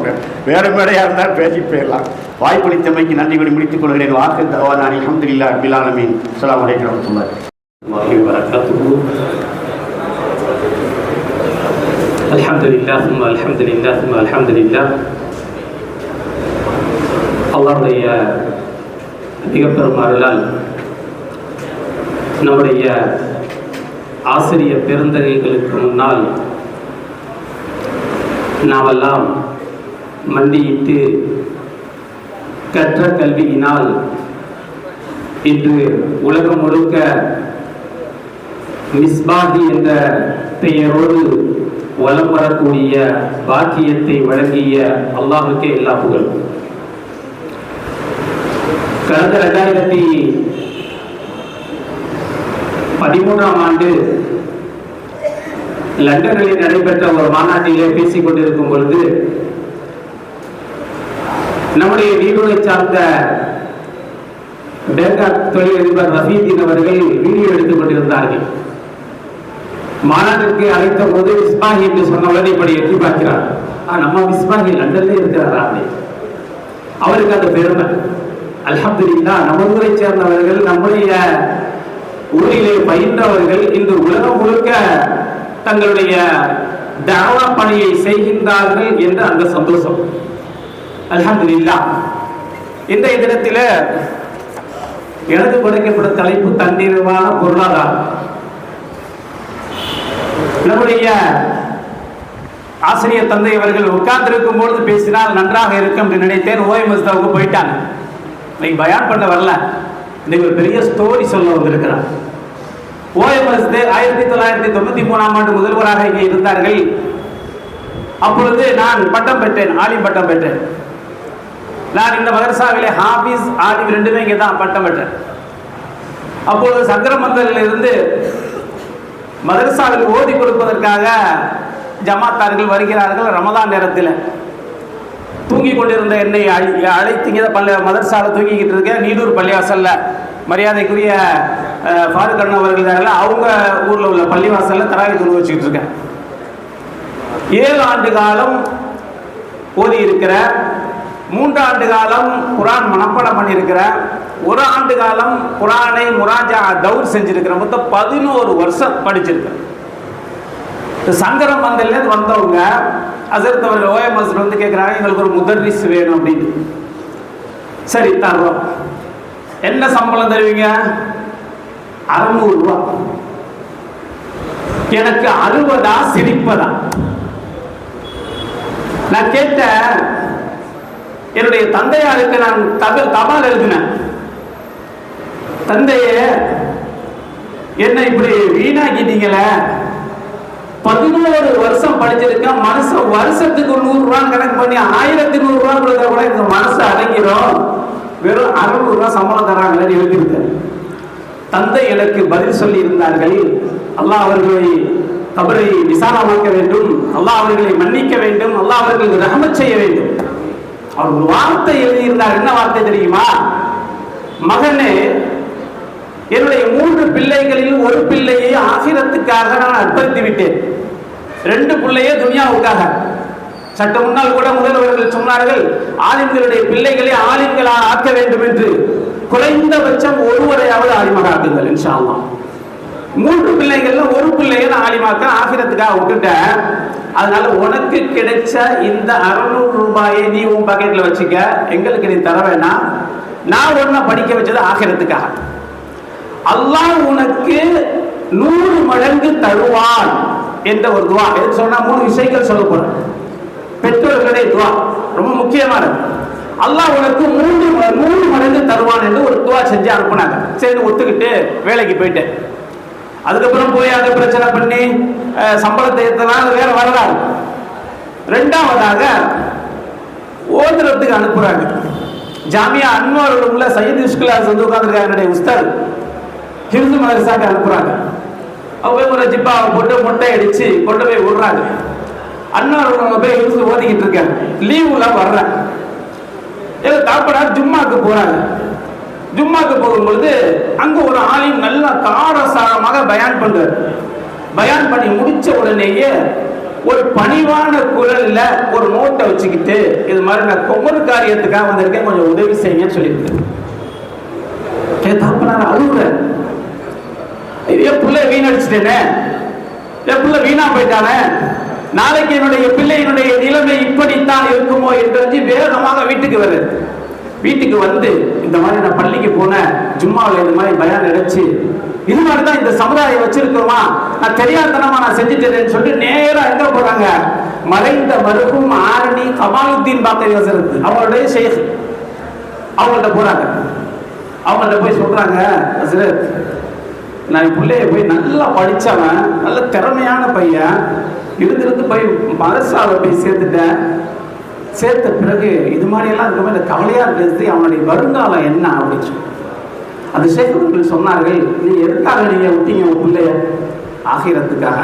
B: வேறு மேடையாக இருந்தால் பேசி போயிடலாம். வாய்ப்பளித்தமைக்கு நன்றி கூறி முடித்துக் கொள்கிறேன். வாக்கு தவானானி அல்ஹம்துலில்லாஹி ரப்பில் ஆலமீன். அஸ்ஸலாமு அலைக்கும் வரஹ்மத்துல்லாஹி.
C: الله وبركاته. الحمد لله ثم الحمد لله ثم الحمد لله. அல்லாஹ்வுடைய மிக பெரும் அருளால் நம்முடைய ஆசிரியர் பெருந்தகைகளுக்கு முன்னால் நாமெல்லாம் மண்டியிட்டு கற்ற கல்வியினால் இன்று உலகம் முழுக்க மிஸ்பாஹி என்ற பெயரோடு வலம் வரக்கூடிய பாக்கியத்தை வழங்கிய அல்லாஹுக்கே எல்லா புகழும். கடந்த 2013ஆம் ஆண்டு லண்டனில் நடைபெற்ற ஒரு மாநாட்டிலே பேசிக் கொண்டிருக்கும் பொழுது நம்முடைய வீடுகளை சார்ந்த பேங்காக் தொழிலதிபர் ரஃபீதீன் அவர்கள் வீடியோ எடுத்துக் கொண்டிருந்தார்கள். மாநாட்டிற்கு அழைத்த போது மிஸ்பாஹி என்று சொன்னவுடன் இப்படி எட்டி பார்க்கிறார். நம்ம மிஸ்பாஹி லண்டன்ல இருக்கிறாரா? அவருக்கு அந்த பெருமை. அல்ஹம்துலில்லாஹ், நம்ம ஊரை சேர்ந்தவர்கள், நம்முடைய ஊரிலே பயின்றவர்கள் இன்று உலகம் முழுக்க தங்களுடைய தஅவா பணியை செய்கின்றார்கள் என்ற அந்த சந்தோஷம். அல்ஹம்துலில்லாஹ். இன்றைய தினத்தில் எனக்கு கொடுக்கப்பட்ட தலைப்பு தன்னிறைவான பொருளாதாரம். நம்முடைய ஆசிரியர் தந்தை அவர்கள் உட்கார்ந்திருக்கும் பொழுது பேசினால் நன்றாக இருக்கும் என்று நினைத்தேன். ஓஎம்எஸ்தாவுக்கு போயிட்டாங்க. இன்னைக்கு பயான் பண்ண வரல, இன்னைக்கு ஒரு பெரிய ஸ்டோரி சொல்ல வந்திருக்கிறார். ஓஎம்எஸ் 1993ஆம் ஆண்டு முதல்வராக இங்கே இருந்தார்கள். அப்பொழுது நான் பட்டம் பெற்றேன், ஆலிம் பட்டம் பெற்றேன். நான் இந்த மதரசாவிலே ஹாஃபிஸ் ஆலிம் ரெண்டுமே இங்கே தான் பட்டம் பெற்றேன். அப்பொழுது சங்கரமந்தலில் இருந்து மதரசாவில் ஓதி கொடுப்பதற்காக ஜமாத்தார்கள் வருகிறார்கள். ரமதான் நேரத்தில் தூங்கி கொண்டிருந்த என்னை அழைத்தீங்க மதரசாவில் தூங்கிக்கிட்டு இருக்கேன். நீடூர் பள்ளிவாசல்ல மரியாதைக்குரிய ஃபாரூக் அண்ணா அவர்கள் அவங்க ஊரில் உள்ள பள்ளிவாசல்ல தராவி தொழுகை வச்சுக்கிட்டு இருக்கேன். 7 ஆண்டு காலம் ஓதி இருக்கிற, 3 ஆண்டு காலம் குரான் மனப்பாடம் பண்ணியிருக்கிற, 1 ஆண்டு காலம் குரானை முராஜா தௌர் செஞ்சிருக்கிற, மொத்தம் 11 வருஷம் படிச்சிருக்கிறேன். சங்கரம் மந்தல்ல வந்தவங்க அசரத் அவர்கள் ஓஎம்எஸ் வந்து கேட்குறாங்க, எங்களுக்கு ஒரு முதர்ரிஸ் வேணும் அப்படின்னு. சரி தர்றோம். என்ன சம்பளம் தருவீங்க? 600 ரூபா. எனக்கு 60 சிரிப்பதா? நான் கேட்டேன், என்னுடைய தந்தையாருக்கு நான் தபால் எழுதினேன். தந்தையே, என்ன இப்படி வீணாக்கிட்டீங்களே, 11 வருஷம் படிச்சிருக்கேன், மனசு வருஷத்துக்கு 100 ரூபாய் கணக்கு பண்ணி 1100 ரூபாய் கொடுத்தா கூட இந்த மனசு அடங்கிடும், வெறும் 600 ரூபாய் சம்பளம் தராங்கன்னு எழுதியிருக்கேன். தந்தை எனக்கு பதில் சொல்லி இருந்தார்கள், அல்லாஹ் அவர்களை கபரை விசாலமாக்க வேண்டும், அல்லாஹ் அவர்களை மன்னிக்க வேண்டும், அல்லாஹ் அவர்களுக்கு ரஹ்மத் செய்ய வேண்டும். அவர் ஒரு வார்த்தை எழுதியிருந்தார். என்ன வார்த்தை தெரியுமா? மகனே, என்னுடைய 3 பிள்ளைகளில் ஒரு பிள்ளையை ஆகிரத்துக்காக நான் அர்ப்பணித்து விட்டேன், 2 பிள்ளையே துனியாவுக்காக. சட்ட முன்னால் கூட முதல்வர்கள் சொன்னார்கள், ஆலிம்களுடைய பிள்ளைகளை ஆலிம்களாக ஆக்க வேண்டும் என்று. குறைந்தபட்சம் ஒருவரையாவது ஆலிமாக ஆக்குங்கள் இன்ஷா அல்லாஹ். 3 பிள்ளைகள்ல ஒரு பிள்ளைய நான் ஆலிமாக்க ஆகிரத்துக்காக விட்டுட்டேன். அதனால உனக்கு கிடைச்ச இந்த 600 ரூபாயை நீ உன் பாக்கெட்ல வச்சுக்க, எங்களுக்கு நீ தர வேண்டாம். நான் உன்னை படிக்க வச்சது ஆகிரத்துக்காக. அல்லாஹ் உனக்கு 100 மடங்கு தருவான் என்ற ஒரு துவா. எது சொன்னா 3 விஷயங்கள் சொல்ல போறேன். பெற்றோர்களுடைய துவா ரொம்ப முக்கியமானது. அல்லாஹ் உனக்கு 100 மடங்கு தருவான் என்று ஒரு துவா செஞ்சு அனுப்புனாங்க. சரி ஒத்துக்கிட்டு வேலைக்கு போயிட்டேன். அதுக்கப்புறம் போய் அதை பிரச்சனை பண்ணி சம்பளத்தை ஏற்றனால வேற வரலாறு. 2வது ஓதுறதுக்கு அனுப்புறாங்க. ஜாமியா அன்வாரோட உள்ள சையத் யுஸ்குலாஸ் வந்து உட்கார்ந்துருக்காங்க. என்னுடைய உஸ்தாத் ஹிஃப்ஸ் மதரசாக்கு அனுப்புறாங்க. அவங்க ஒரு ஜிப்பாவை போட்டு மொட்டை அடிச்சு கொண்டு போய் விடுறாங்க. அன்வாரோட போய் ஹிஃப்ஸ் ஓதிக்கிட்டு இருக்காங்க. லீவுல வர்றேன். தாப்படார் ஜும்மாக்கு போறாங்க. ஜும்மாக்கு போகும்பொழுது அங்க ஒரு ஆலிம் நல்ல காரசாரமாக பயான் பண்றாரு. பயான் பண்ணி முடிச்ச உடனேயே ஒரு பணிவான குரல்ல ஒரு நோட்டை வச்சுக்கிட்டு, இது மாதிரி நான் கொமரு காரியத்துக்காக வந்திருக்கேன், கொஞ்சம் உதவி செய்யுங்கன்னு சொல்லியிருக்கேன். தாப்பனார் அழுகுற. என் பிள்ளை வீணடிச்சிட்டேனே, என் பிள்ளை வீணா போயிட்டானே, நாளைக்கு என்னுடைய பிள்ளையினுடைய நிலைமை இப்படித்தான் இருக்குமோ என்று வேகமாக வீட்டுக்கு வருது. வீட்டுக்கு வந்து இந்த மாதிரி நான் பள்ளிக்கு போனேன், ஜும்மாவில் இந்த மாதிரி பயான் நினைச்சு இது மாதிரி தான் இந்த சமுதாயம் வச்சிருக்கோமா, நான் தெரியாதனமா நான் செஞ்சுட்டேன்னு சொல்லிட்டு நேரா எங்க போறாங்க, மறைந்த மருகும் ஆரணி கமாலுத்தீன் பாக்கரி ஹசரத் அவங்களுடைய ஷேக் அவங்கள்ட்ட போறாங்க. அவங்கள்ட்ட போய் சொல்றாங்க, ஹசரத் நான் என் பிள்ளைய போய் நல்லா படிச்சவன், நல்ல திறமையான பையன், இருந்து போய் மதரசாவை போய் சேர்த்துட்டேன். சேர்த்த பிறகு இது மாதிரியெல்லாம் இருக்க இந்த கவலையா இருக்கிறது, அவனுடைய வருங்காலம் என்ன அப்படின்னு சொல்லி அந்த ஷேக் சொன்னார்கள், நீ எதுக்காக நீங்க விட்டீங்க உங்க பிள்ளைய? ஆகிரத்துக்காக.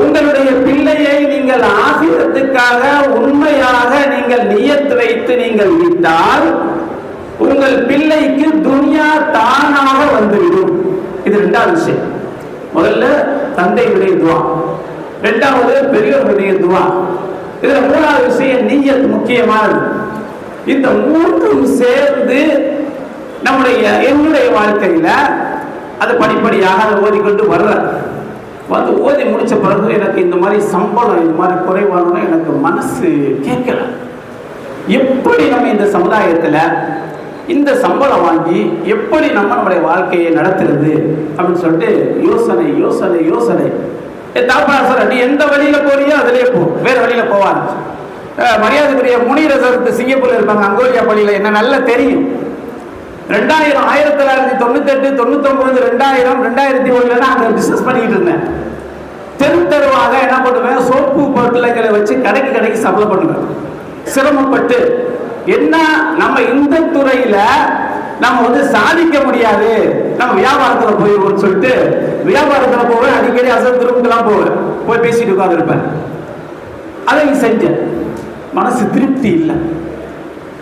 C: உங்களுடைய பிள்ளையை நீங்கள் ஆகிரத்துக்காக உண்மையாக நீங்கள் நியத்து வைத்து நீங்கள் விட்டால் உங்கள் பிள்ளைக்கு துனியா தானாக வந்துவிடும். இது ரெண்டாவது விஷயம். முதல்ல தந்தையுடைய துவா, இரண்டாவது பெரியவர்களுடைய துவா, இதுல மூணாவது விஷயம் நியத் முக்கியமானது. இந்த மூன்றும் சேர்ந்து என்னுடைய வாழ்க்கையில அது படிப்படியாக அதை ஓதிக்கொண்டு வர்ற வந்து ஓதி முடிச்ச பிறகு எனக்கு இந்த மாதிரி சம்பளம் இந்த மாதிரி குறைவானு எனக்கு மனசு கேட்கல. எப்படி நம்ம இந்த சமுதாயத்துல இந்த சம்பளம் வாங்கி எப்படி நம்மளுடைய வாழ்க்கையை நடத்துறது அப்படின்னு சொல்லிட்டு யோசனை யோசனை யோசனை. நீ எந்த வழியில போறியோ அதிலே போ, வேற வழியில போவாங்க. மரியாதைக்குரிய முனீர் ஹசரத் சிங்கப்பூர்ல இருப்பாங்க, அங்கோலியா பள்ளியில என்ன நல்லா தெரியும். 2000 1998 99 2000 2001 அங்க பிசினஸ் பண்ணிட்டு இருந்தேன். தெருவாக என்ன பண்ணுவேன், சோப்பு பொருட்களை வச்சு கடைக்கு சப்ளை பண்ணுவேன். சிரமப்பட்டு என்ன நம்ம இந்த துறையில நம்ம வந்து சாதிக்க முடியாது, நம்ம வியாபாரத்துல போயிடுவோம்னு சொல்லிட்டு வியாபாரத்துல போவேன். அடிக்கடி அசல் திரும்பலாம் போவேன், போய் பேசிட்டு உட்காந்துருப்பேன். அதை செஞ்சேன், மனசு திருப்தி இல்லை.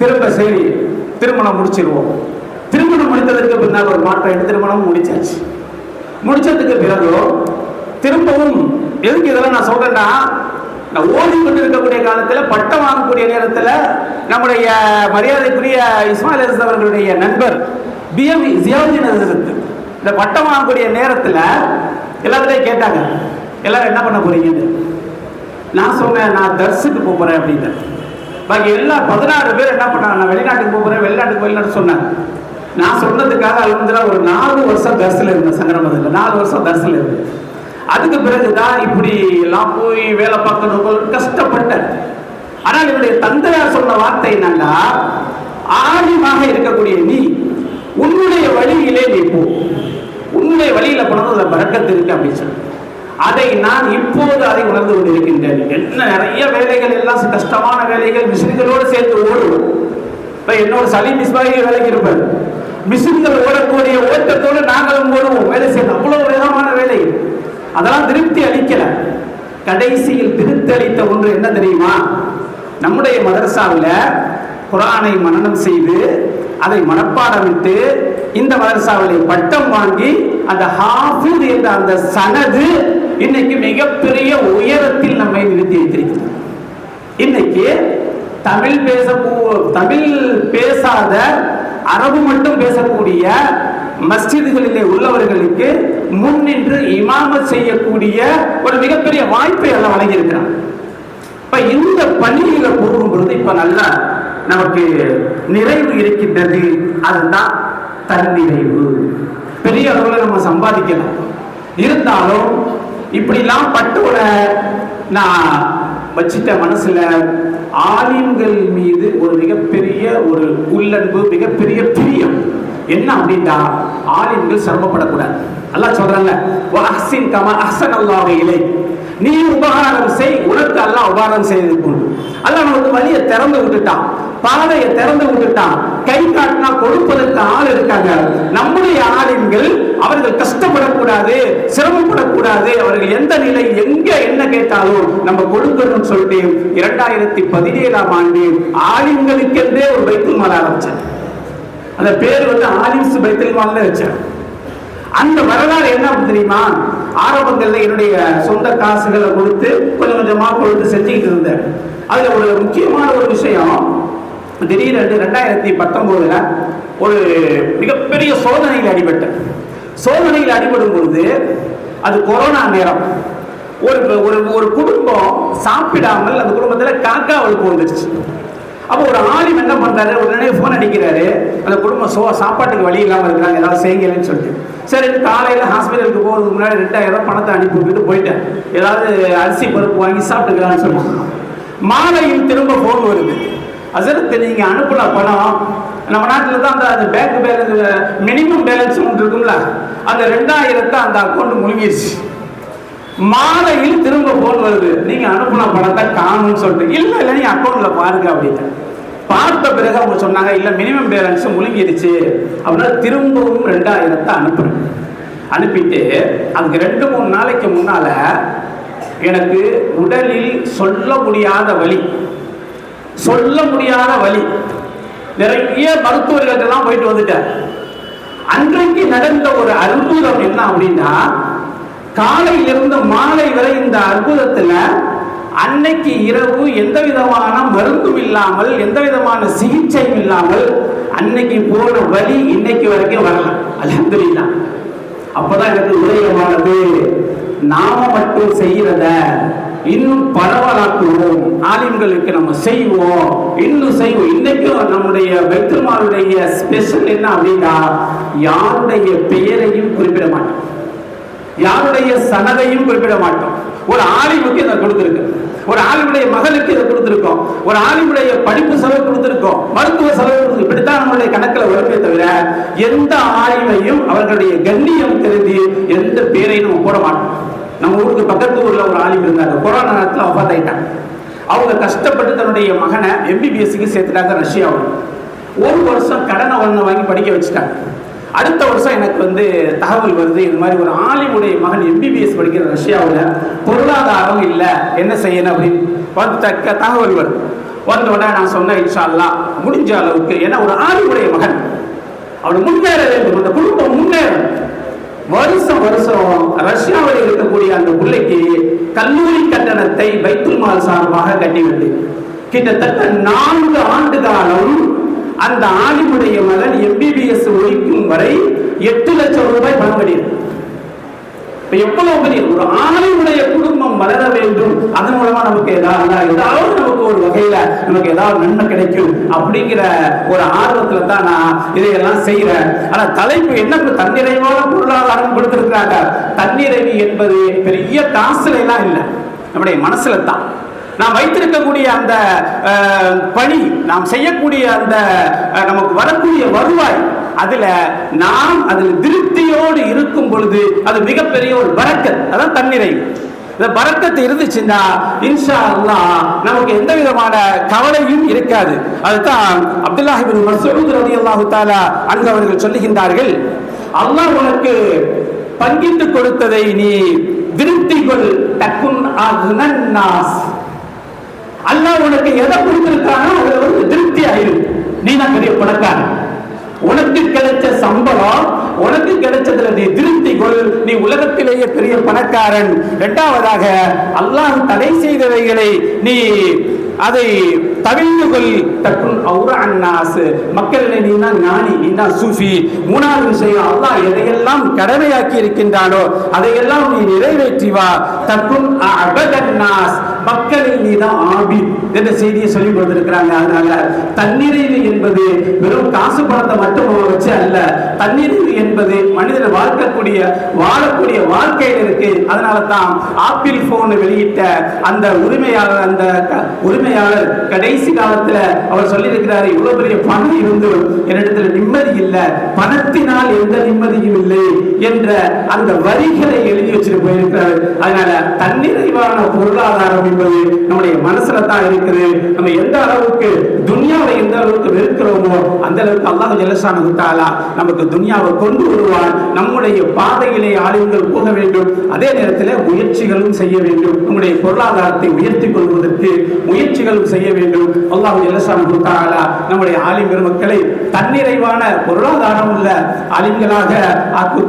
C: திரும்ப சரி திருமணம் முடிச்சிருவோம். திருமணம் முடித்ததற்கு பின்னால் ஒரு மாற்றம் எடுத்து திருமணம் முடிச்சாச்சு. முடிச்சதுக்கு பிறகு திரும்பவும் எதுக்கு இதெல்லாம் நான் சொல்றேன்னா, நான் ஓடிக்கொண்டு இருக்கக்கூடிய காலத்தில் பட்டம் வாங்கக்கூடிய நேரத்தில் நம்முடைய மரியாதைக்குரிய இஸ்மாயில் அலிஸ் அவர்களுடைய நண்பர் BM ஜியாவுதீன் ஹசரத் இந்த பட்டம் வாங்கக்கூடிய நேரத்தில் எல்லாத்தையும் கேட்டாங்க, எல்லாரும் என்ன பண்ண போறீங்கன்னு. நான் சொன்னேன், நான் தர்ஸுக்கு போறேன் அப்படின்னு. பாக்கி எல்லா 16 பேர் என்ன பண்ணாங்க, நான் வெளிநாட்டுக்கு போறேன், வெளிநாட்டு சொன்னேன். நான் சொன்னதுக்காக அல்ஹம்துலில்லாஹ் ஒரு 4 வருஷம் தர்ஸில் இருந்தேன். சங்கரமதில் 4 வருஷம் தர்ஸில் இருந்தேன். அதுக்கு பிறகுதான் இப்படி எல்லாம் போய் வேலை பார்க்கணும் கஷ்டப்பட்டேன். ஆனால் என்னுடைய தந்தையார் சொன்ன வார்த்தை என்னன்னா, ஆலிமாக இருக்கக்கூடிய நீ உன்னுடைய வழியிலே நீ போ, உன்னுடைய வழியில போனது பரக்கத்து இருக்கு அப்படின்னு சொல்லி அதை நான் இப்போது அதை உணர்ந்து கொண்டிருக்கின்றேன். என்ன நிறைய வேலைகள் எல்லாம் கஷ்டமான வேலைகள் மிஷின்களோடு சேர்த்து ஓடுவோம். இப்ப என்னோட சலீம் இஸ்மாயில் வேலைக்கு இருப்பார், மிஷின்கள் ஓடக்கூடிய ஓட்டத்தோடு நாங்களும் ஓடுவோம், வேலை செய்யணும். அவ்வளவு வேகமான வேலை, அதெல்லாம் திருப்தி அளிக்கல. கடைசியில் திருப்தி அளித்த ஒன்று என்ன தெரியுமா, நம்முடைய மதரசாவில் குர்ஆனை மனனம் செய்து அதை மனப்பாடமிட்டு இந்த மதரசாவிலே பட்டம் வாங்கி அந்த ஹாஃபிஸ் என்ற அந்த சனது இன்னைக்கு மிகப்பெரிய உயரத்தில் நம்மை நிறுத்தி வைத்திருக்கிறது. இன்னைக்கு தமிழ் பேசாத அரபு மட்டும் பேசக்கூடிய மஸ்ஜிதுகளிலே உள்ளவர்களுக்கு முன்னின்று இமாமத் செய்யக்கூடிய ஒரு மிகப்பெரிய வாய்ப்பை எல்லாம் வழங்கியிருக்கிறான். இப்ப இந்த பணியில போகும் பொழுது இப்ப நல்லா நமக்கு நிறைவு இருக்கின்றது. அதுதான் தன்னிறைவு. பெரிய அளவுல நம்ம சம்பாதிக்கலாம், இருந்தாலும் இப்படிலாம் பட்டோட நான் வச்சிட்ட மனசுல ஆலிம்கள் மீது ஒரு மிகப்பெரிய ஒரு உள்ளன்பு, மிகப்பெரிய பிரியம். என்ன அப்படின்னா, ஆலிம்கள் சிரமப்படக்கூடாது. அல்லாஹ் சொல்றாங்க, வஹ்சின் கமா அஹ்ஸனல்லாஹு இலைக், நீ உபகாரம் செய், உனக்கு அல்லாஹ் உபகாரம் செய்து கொண்டு. அல்லாஹ் நமக்கு வழியை திறந்து விட்டுட்டான், பாதையை திறந்து விட்டுட்டான். கை காட்டினா கொடுப்பதற்கு ஆள் இருக்காங்க. நம்முடைய ஆலிம்கள் அவர்கள் கஷ்டப்படக்கூடாது, சிரமப்படக்கூடாது. அவர்கள் எந்த நிலை எங்க என்ன கேட்டாலும் நம்ம கொடுக்கணும்னு சொல்லிட்டு 2017ஆம் ஆண்டு ஆலிம்களுக்கென்றே ஒரு பைத்துல் மால் ஆரம்பிச்சார். அந்த பேர் வந்து ஆலிம்ஸ் பைத்துல் மால்னு வச்சார். அந்த வரலாறு என்ன தெரியுமா, ஆரம்பத்தில் என்னுடைய சொந்த காசுகளை கொடுத்து கொஞ்சம் கொஞ்சமா கொடுத்து செஞ்சுக்கிட்டு இருந்தேன். அதுல ஒரு முக்கியமான ஒரு விஷயம், திடீரென்று 2019 ஒரு மிகப்பெரிய சோதனையில் அடிபட்டேன். சோதனையில் அடிபடும் பொழுது, அது கொரோனா நேரம், ஒரு ஒரு ஒரு குடும்பம் சாப்பிடாமல் அந்த குடும்பத்தில் காக்கா வலுப்பு வந்துருச்சு. அப்போ ஒரு ஆலிம் என்ன பண்றாரு, உடனே போன் அடிக்கிறாரு, அந்த குடும்பம் சாப்பாட்டுக்கு வழி இல்லாமல் இருக்கிறாங்க, ஏதாவது செய்யுங்கன்னு சொல்லிட்டு. சரி, காலையில் ஹாஸ்பிட்டலுக்கு போகிறதுக்கு முன்னாடி 2000 ரூபாய் பணத்தை அனுப்பி விட்டுட்டு போயிட்டேன், ஏதாவது அரிசி பருப்பு வாங்கி சாப்பிட்டுக்கலான்னு சொல்லுவாங்க. மாலையில் திரும்ப போன் வருது, அசரத்து நீங்க அனுப்புன பணம் நம்ம நாட்டில் தான் அந்த பேங்க் பேலன்ஸ் மினிமம் பேலன்ஸ் ஒன்று இருக்கும்ல, அந்த 2000 அந்த அக்கௌண்ட் முழுங்கிடுச்சு. மாலையில் திரும்ப போன் வருது, நீங்க அனுப்புன பணத்தை காணும்னு சொல்லிட்டு. இல்லை நீங்க அக்கௌண்ட்ல பாருங்க அப்படின்னு. பார்த்த பிறகு அவங்க சொன்னாங்க, இல்லை மினிமம் பேலன்ஸ் முழுங்கிடுச்சு அப்படின்னா திரும்பவும் 2000 அனுப்புறேன். அனுப்பிட்டு அதுக்கு 2-3 நாளைக்கு முன்னால எனக்கு உடலில் சொல்ல முடியாத வலி, நிறைய மருத்துவர்களெல்லாம் போயிட்டு வந்துட்டேன். அன்றைக்கு நடந்த ஒரு அற்புதம் என்ன அப்படின்னா, காலையிலிருந்து மாலை வரை இந்த அற்புதத்துல அன்னைக்கு இரவு எந்த விதமான மருந்தும் இல்லாமல், எந்த விதமான சிகிச்சையும் இல்லாமல் அன்னைக்கு போன வலி இன்னைக்கு வரைக்கும் வரல. அல்ஹம்துலில்லாஹ். அப்பதான் எனக்கு உதயமானது, நாம மட்டும் செய்யறத இன்னும் பரவலாக்குவோம், ஆலிம்களுக்கு நம்ம செய்வோம், இன்னும் செய்வோம். இன்னைக்கும் நம்முடைய பைத்துல் மாலுடைய ஸ்பெஷல் என்ன அப்படின்னா, யாருடைய பெயரையும் குறிப்பிட மாட்டோம், யாருடைய சனதையும் குறிப்பிட மாட்டோம். ஒரு ஆலிமுக்கு இதை கொடுத்திருக்கு, ஒரு ஆலிமுடைய மகளுக்கு இதை கொடுத்திருக்கோம், ஒரு ஆலிமுடைய படிப்பு செலவு கொடுத்திருக்கோம், மருத்துவ செலவு கொடுத்து, இப்படித்தான் நம்மளுடைய கணக்கில் வருமே தவிர எந்த ஆலிமையும் அவர்களுடைய கண்ணியம் தெரிந்து எந்த பேரையும் நம்ம போட மாட்டோம். நம்ம ஊருக்கு பக்கத்து ஊர்ல ஒரு ஆலிம் இருந்தாங்க, கொரோனா நேரத்தில் வஃபாத் ஆயிட்டாங்க. அவங்க கஷ்டப்பட்டு தன்னுடைய மகனை MBBSக்கு சேர்த்துட்டாங்க ரஷ்யாவில். 1 வருஷம் கடனை வாங்கி படிக்க வச்சுட்டாங்க. அடுத்த வருஷம் எனக்கு தகவல் வருது, இது மாதிரி ஒரு ஆலிமுடைய மகன் MBBS படிக்கிற ரஷ்யாவில், பொருளாதாரம் இல்லை, என்ன செய்யணும் அப்படின்னு தகவல் வருது. வந்த உடனே நான் சொன்னேன், இன்ஷா அல்லாஹ் முடிஞ்ச அளவுக்கு, ஏன்னா ஒரு ஆலிமுடைய மகன் அவன் முன்னேற வேண்டும், அந்த குடும்பம் முன்னேறும். வருஷம் ரஷ்யாவில் இருக்கக்கூடிய அந்த பிள்ளைக்கு கல்லூரி கட்டணத்தை பைத்துல் மால் சார்பாக கட்டிவிட்டு கிட்டத்தட்ட 4 ஆண்டு காலம் அந்த ஆலிமுடைய மகன் MBBS முடிக்கும் வரை 8 லட்சம் ரூபாய் பணம் கட்டியது. எவ்வளவு பெரிய ஒரு ஆலிமுடைய குடும்பம் வளர வேண்டும், அதன் மூலமா நமக்கு ஏதாவது நமக்கு ஒரு வகையில நமக்கு ஏதாவது நன்மை கிடைக்கும் அப்படிங்கிற ஒரு ஆர்வத்துல தான் நான் இதையெல்லாம் செய்யறேன். ஆனா தலைப்பு என்ன, தன்னிறைவான பொருளாதாரம் கொடுத்திருக்கிறாங்க. தன்னிறைவு என்பது பெரிய காசுல எல்லாம் இல்லை, நம்முடைய மனசுல தான். நாம் வைத்திருக்கக்கூடிய அந்த பணி, நாம் செய்யக்கூடிய அந்த நமக்கு வரக்கூடிய வருவாய், நாம் அதில் திருப்தியோடு இருக்கும் பொழுது அது மிகப்பெரிய ஒரு பரக்கத். அதான் தன்னிறைவு. இந்த பரக்கத்து இருந்துச்சுன்னா இன்ஷா அல்லாஹ் நமக்கு எந்த விதமான கவலையும் இருக்காது. அதுதான் அப்துல்லாஹ் இப்னு மஸ்ஊத் ரலியல்லாஹு தஆலா அன்ஹு அவர்கள் சொல்லுகின்றார்கள், அல்லாஹ் உனக்கு பங்கிட்டு கொடுத்ததை நீ திருப்தி கொள், தக்குன் அக்னன் நாஸ். அல்லாஹ் உனக்கு எதை கொடுத்திருக்கானோ அதுல திருப்தி ஆயிரும், நீ தான் பெரிய பணக்காரன். உனக்கு கிடைச்ச சம்பளம், உனக்கு கிடைச்சதுல நீ திருப்தி கொள், நீ உலகத்திலேயே பெரிய பணக்காரன். இரண்டாவதாக அல்லாஹ் தடை செய்தவைகளை நீ அதை தவிர்த்து கொள், தக்குன் அவுரஅன் நாஸ். மக்களிலே நீ தான் ஞானி, நீ தான் சூஃபி. மூணாவது விஷயம், அல்லாஹ் எதையெல்லாம் கடமையாக்கி இருக்கின்றானோ அதையெல்லாம் நீ நிறைவேற்றி வா, தக்குன் அபதன் நாஸ். மக்களில் நீ தான் ஆபித் என்ற செய்தியை சொல்லி கொடுத்திருக்கிறாங்க. அதனால தன்னிறைவு என்பது வெறும் காசு பணத்தை மட்டும் வச்சு அல்ல, தன்னிறைவு என்பது மனிதன் வாழக்கூடிய வாழ்க்கையில் இருக்கு. அதனால தான் ஆப்பிள் போன் வெளியிட்ட அந்த உரிமையாளர் கடைசி காலத்துல அவர் சொல்லி இருக்கிறாரு, இவ்வளவு பெரிய பணம் இருந்து என்னிடத்துல நிம்மதி இல்லை, பணத்தினால் எந்த நிம்மதியும் இல்லை என்ற அந்த வரிகளை எழுதி வச்சுட்டு போயிருக்கிறார். அதனால தன்னிறைவான பொருளாதாரம் என்பது நம்முடைய மனசுல தான் இருக்குது. நம்ம எந்த அளவுக்கு துன்யாவை எந்த அளவுக்கு வெறுக்கிறோமோ அந்த அளவுக்கு அல்லாஹ் ஜல்லஷானஹு தஆலா நமக்கு துன்யாவை கொண்டு வருவான். நம்முடைய பாதையிலே ஆளுங்கள் போக வேண்டும், அதே நேரத்தில் முயற்சிகளும் செய்ய வேண்டும். நம்முடைய பொருளாதாரத்தை உயர்த்திக் கொள்வதற்கு முயற்சிகளும் செய்ய வேண்டும். அல்லாஹ் ஜல்லஷானஹு தஆலா நம்முடைய ஆலிம் பெருமக்களை தன்னிறைவான பொருளாதாரம் உள்ள ஆலிம்களாக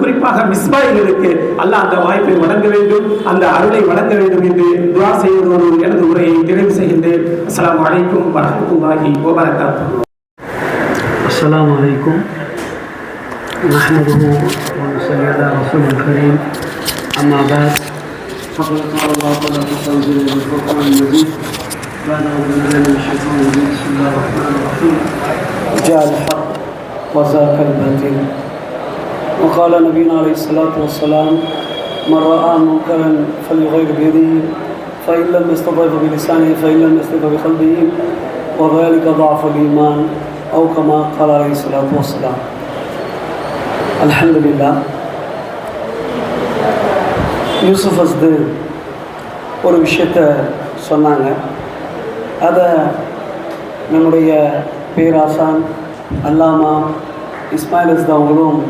C: குறிப்பாக மிஸ்பாய்களுக்கு அல்லாஹ் அந்த வாய்ப்பை வழங்க வேண்டும், அந்த அருளை வழங்க வேண்டும் என்று துஆ செய்வதோடு எனது உரையை நிறைவு செய்கின்றேன். அஸ்ஸலாமு அலைக்கும் வரஹ்மத்துல்லாஹி வபரகாத்துஹு.
D: அஸ்ஸலாமு அலைக்கும் نحمده ونصلي على رسوله الكريم أما بعد فقد قال الله تعالى في تنزيله بالفرقان المجيد بعد أعوذ بالله من الشيطان الرجيم بسم الله الرحمن الرحيم جاء الحق وزاق الباطل وقال نبينا عليه الصلاة والسلام من رأى منكرا فليغير بيده فإن لم يستطع بلسانه فإن لم يستطع بقلبه وذلك ضعف الإيمان أو كما قال عليه الصلاة والسلام. அல்ஹம்துலில்லாஹ். யூசுஃப் அஸ்து ஒரு விஷயத்தை சொன்னாங்க. அதை நம்முடைய பேராசான் அல்லாமா இஸ்மாயில் அஸ்து அவங்களும்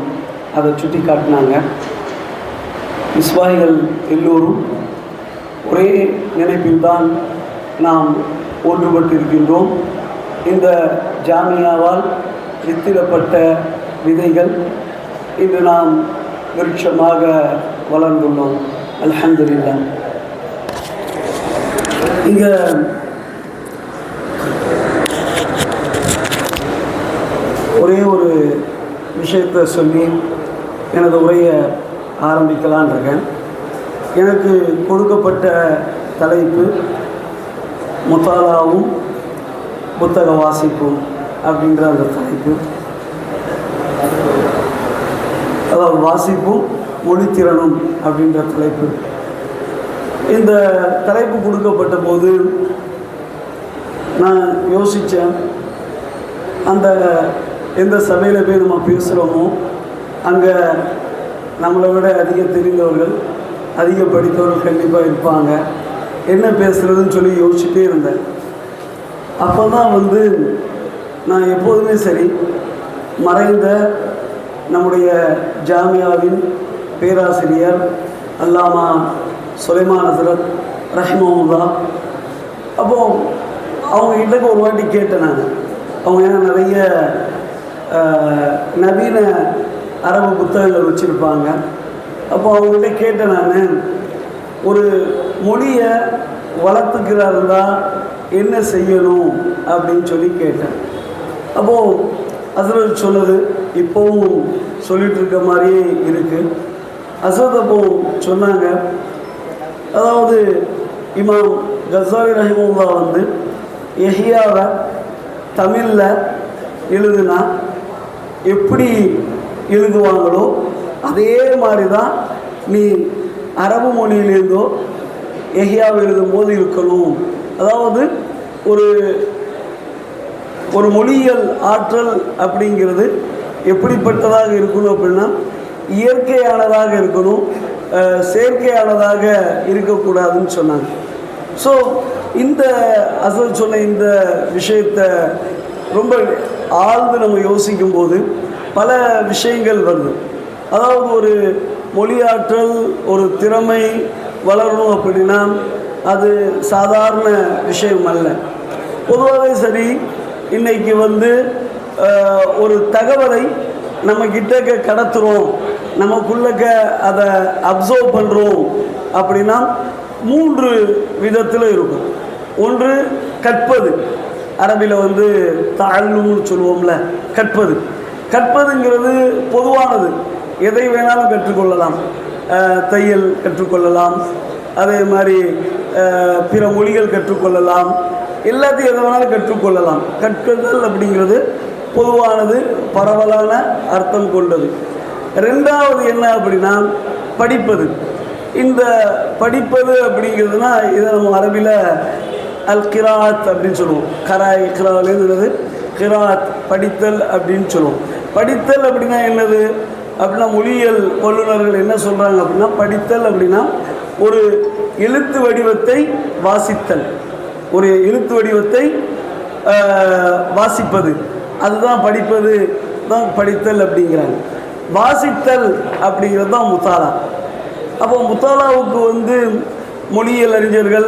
D: அதை சுட்டி காட்டினாங்க. இஸ்மாயிகள் எல்லோரும் ஒரே நினைப்பில்தான் நாம் ஒன்றுபட்டு இருக்கின்றோம். இந்த ஜாமியாவால் வித்திடப்பட்ட விதைகள் இன்று நாம் விருட்சமாக வளர்ந்துள்ளோம். அல்ஹம்துலில்லாஹ். இங்கே ஒரே ஒரு விஷயத்தை சொல்லி எனது உரையை ஆரம்பிக்கலான் இருக்கேன். எனக்கு கொடுக்கப்பட்ட தலைப்பு முத்தாலாவும் புத்தக வாசிப்பும் அப்படின்ற அந்த தலைப்பு. அதாவது வாசிப்பும் மொழித்திறனும் அப்படின்ற தலைப்பு. இந்த தலைப்பு கொடுக்கப்பட்ட போது நான் யோசித்தேன், அந்த எந்த சபையில் போய் நம்ம பேசுகிறோமோ அங்கே நம்மளை விட அதிக தெரிந்தவர்கள் அதிக படித்தவர்கள் கண்டிப்பாக இருப்பாங்க. என்ன பேசுகிறதுன்னு சொல்லி யோசிச்சுட்டே இருந்தேன். அப்போ தான் நான் எப்போதுமே சரி மறைந்த நம்முடைய ஜாமியாவின் பேராசிரியர் அல்லாமா சுலைமான் ஹசரத் ரஹ்மஹுல்லா, அப்போது அவங்ககிட்ட ஒரு வாட்டி கேட்டேன் நான். அவங்க ஏன்னா நிறைய நவீன அரபு புத்தகங்கள் வச்சுருப்பாங்க. அப்போ அவங்ககிட்ட கேட்டேன் நான், ஒரு மொழியை வளர்த்துக்கிறாருந்தா என்ன செய்யணும் அப்படின்னு சொல்லி கேட்டேன். அப்போது ஹசரத் சொன்னது இப்போவும் சொல்லிகிட்டு இருக்க மாதிரியே இருக்குது. ஹசரத் அப்போ சொன்னாங்க, அதாவது இமாம் கஸாலி ரஹிமஹுல்லாஹ் யஹ்யாவை தமிழில் எழுதுனா எப்படி எழுதுவாங்களோ அதே மாதிரி தான் நீ அரபு மொழியிலேருந்தோ யஹ்யாவை எழுதும்போது இருக்கணும். அதாவது ஒரு மொழியியல் ஆற்றல் அப்படிங்கிறது எப்படிப்பட்டதாக இருக்கணும் அப்படின்னா இயற்கையானதாக இருக்கணும், செயற்கையானதாக இருக்கக்கூடாதுன்னு சொன்னாங்க. ஸோ இந்த அசல் சொன்ன இந்த விஷயத்தை ரொம்ப ஆழ்ந்து நம்ம யோசிக்கும்போது பல விஷயங்கள் வருது. அதாவது ஒரு மொழியாற்றல் ஒரு திறமை வளரணும் அப்படின்னா அது சாதாரண விஷயம் அல்ல. பொதுவாகவே சரி, இன்றைக்கி ஒரு தகவலை நம்ம கிட்டக்க கடத்துகிறோம், நமக்குள்ளக்க அதை அப்சர்வ் பண்ணுறோம் அப்படின்னா 3 விதத்தில் இருக்கும். ஒன்று கற்பது, அரபியில் தஅல்லும்னு சொல்லுவோம்ல, கற்பதுங்கிறது பொதுவானது, எதை வேணாலும் கற்றுக்கொள்ளலாம். தையல் கற்றுக்கொள்ளலாம், அதே மாதிரி பிற மொழிகள் கற்றுக்கொள்ளலாம், எல்லாத்தையும் எதை வேணாலும் கற்றுக்கொள்ளலாம். கற்குதல் அப்படிங்கிறது பொதுவானது, பரவலான அர்த்தம் கொண்டது. ரெண்டாவது என்ன அப்படின்னா படிப்பது. இந்த படிப்பது அப்படிங்கிறதுனா இதை நம்ம அரபியில் அல் கிராத் அப்படின்னு சொல்லுவோம். கிராலேருந்து கிராத் படித்தல் அப்படின்னு சொல்லுவோம். படித்தல் அப்படின்னா என்னது அப்படின்னா மொழியியல் வல்லுநர்கள் என்ன சொல்கிறாங்க அப்படின்னா படித்தல் அப்படின்னா ஒரு எழுத்து வடிவத்தை வாசித்தல், ஒரு எழுத்து வடிவத்தை வாசிப்பது, அதுதான் படிப்பது தான் படித்தல் அப்படிங்கிறாங்க. வாசித்தல் அப்படிங்கிறது தான் முத்தாலா. அப்போ முத்தாலாவுக்கு மொழியியல் அறிஞர்கள்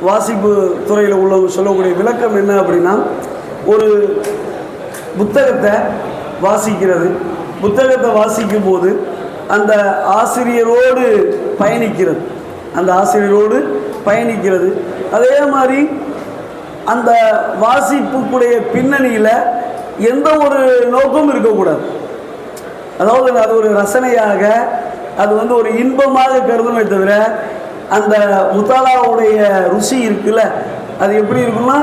D: வாசிப்பு துறையில் உள்ளவங்க சொல்லக்கூடிய விளக்கம் என்ன அப்படின்னா ஒரு புத்தகத்தை வாசிக்கிறது, புத்தகத்தை வாசிக்கும் போது அந்த ஆசிரியரோடு பயணிக்கிறது, அதே மாதிரி அந்த வாசிப்புக்குடைய பின்னணியில் எந்த ஒரு நோக்கமும் இருக்கக்கூடாது. அதாவது அது ஒரு ரசனையாக, அது வந்து ஒரு இன்பமாக கருதுமே தவிர, அந்த முத்தாலாவுடைய ருசி இருக்குல்ல, அது எப்படி இருக்குன்னா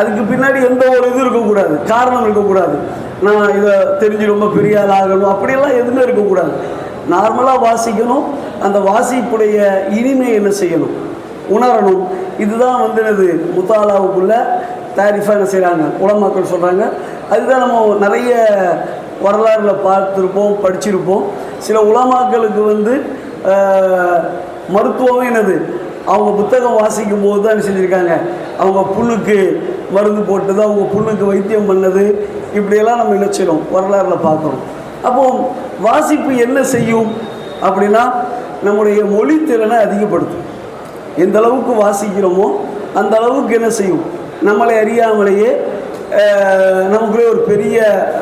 D: அதுக்கு பின்னாடி எந்த ஒரு இது இருக்கக்கூடாது, காரணம் இருக்கக்கூடாது. நான் இதை தெரிஞ்சு ரொம்ப பெரிய ஆள் ஆகணும் அப்படியெல்லாம் எதுவுமே இருக்கக்கூடாது. நார்மலாக வாசிக்கணும். அந்த வாசிப்புடைய இனிமை என்ன செய்யணும், உணரணும். இதுதான் வந்து அது முத்தாலாவுக்குள்ள தாரிஃபாக என்ன செய்கிறாங்க உலமாக்கள் சொல்கிறாங்க. அதுதான் நம்ம நிறைய வரலாறில் பார்த்துருப்போம், படிச்சிருப்போம். சில உலமாக்களுக்கு வந்து மருத்துவமே என்னது, அவங்க புத்தகம் வாசிக்கும் போது தான் செஞ்சுருக்காங்க. அவங்க புண்ணுக்கு மருந்து போட்டது, அவங்க புண்ணுக்கு வைத்தியம் பண்ணது, இப்படியெல்லாம் நம்ம நினைச்சிடும் வரலாறில் பார்க்குறோம். அப்போது வாசிப்பு என்ன செய்யும் அப்படின்னா நம்முடைய மொழி திறனை அதிகப்படுத்தும். எந்த அளவுக்கு வாசிக்கிறோமோ அந்த அளவுக்கு என்ன செய்யும், நம்மளை அறியாமலேயே நமக்குள்ளே ஒரு பெரிய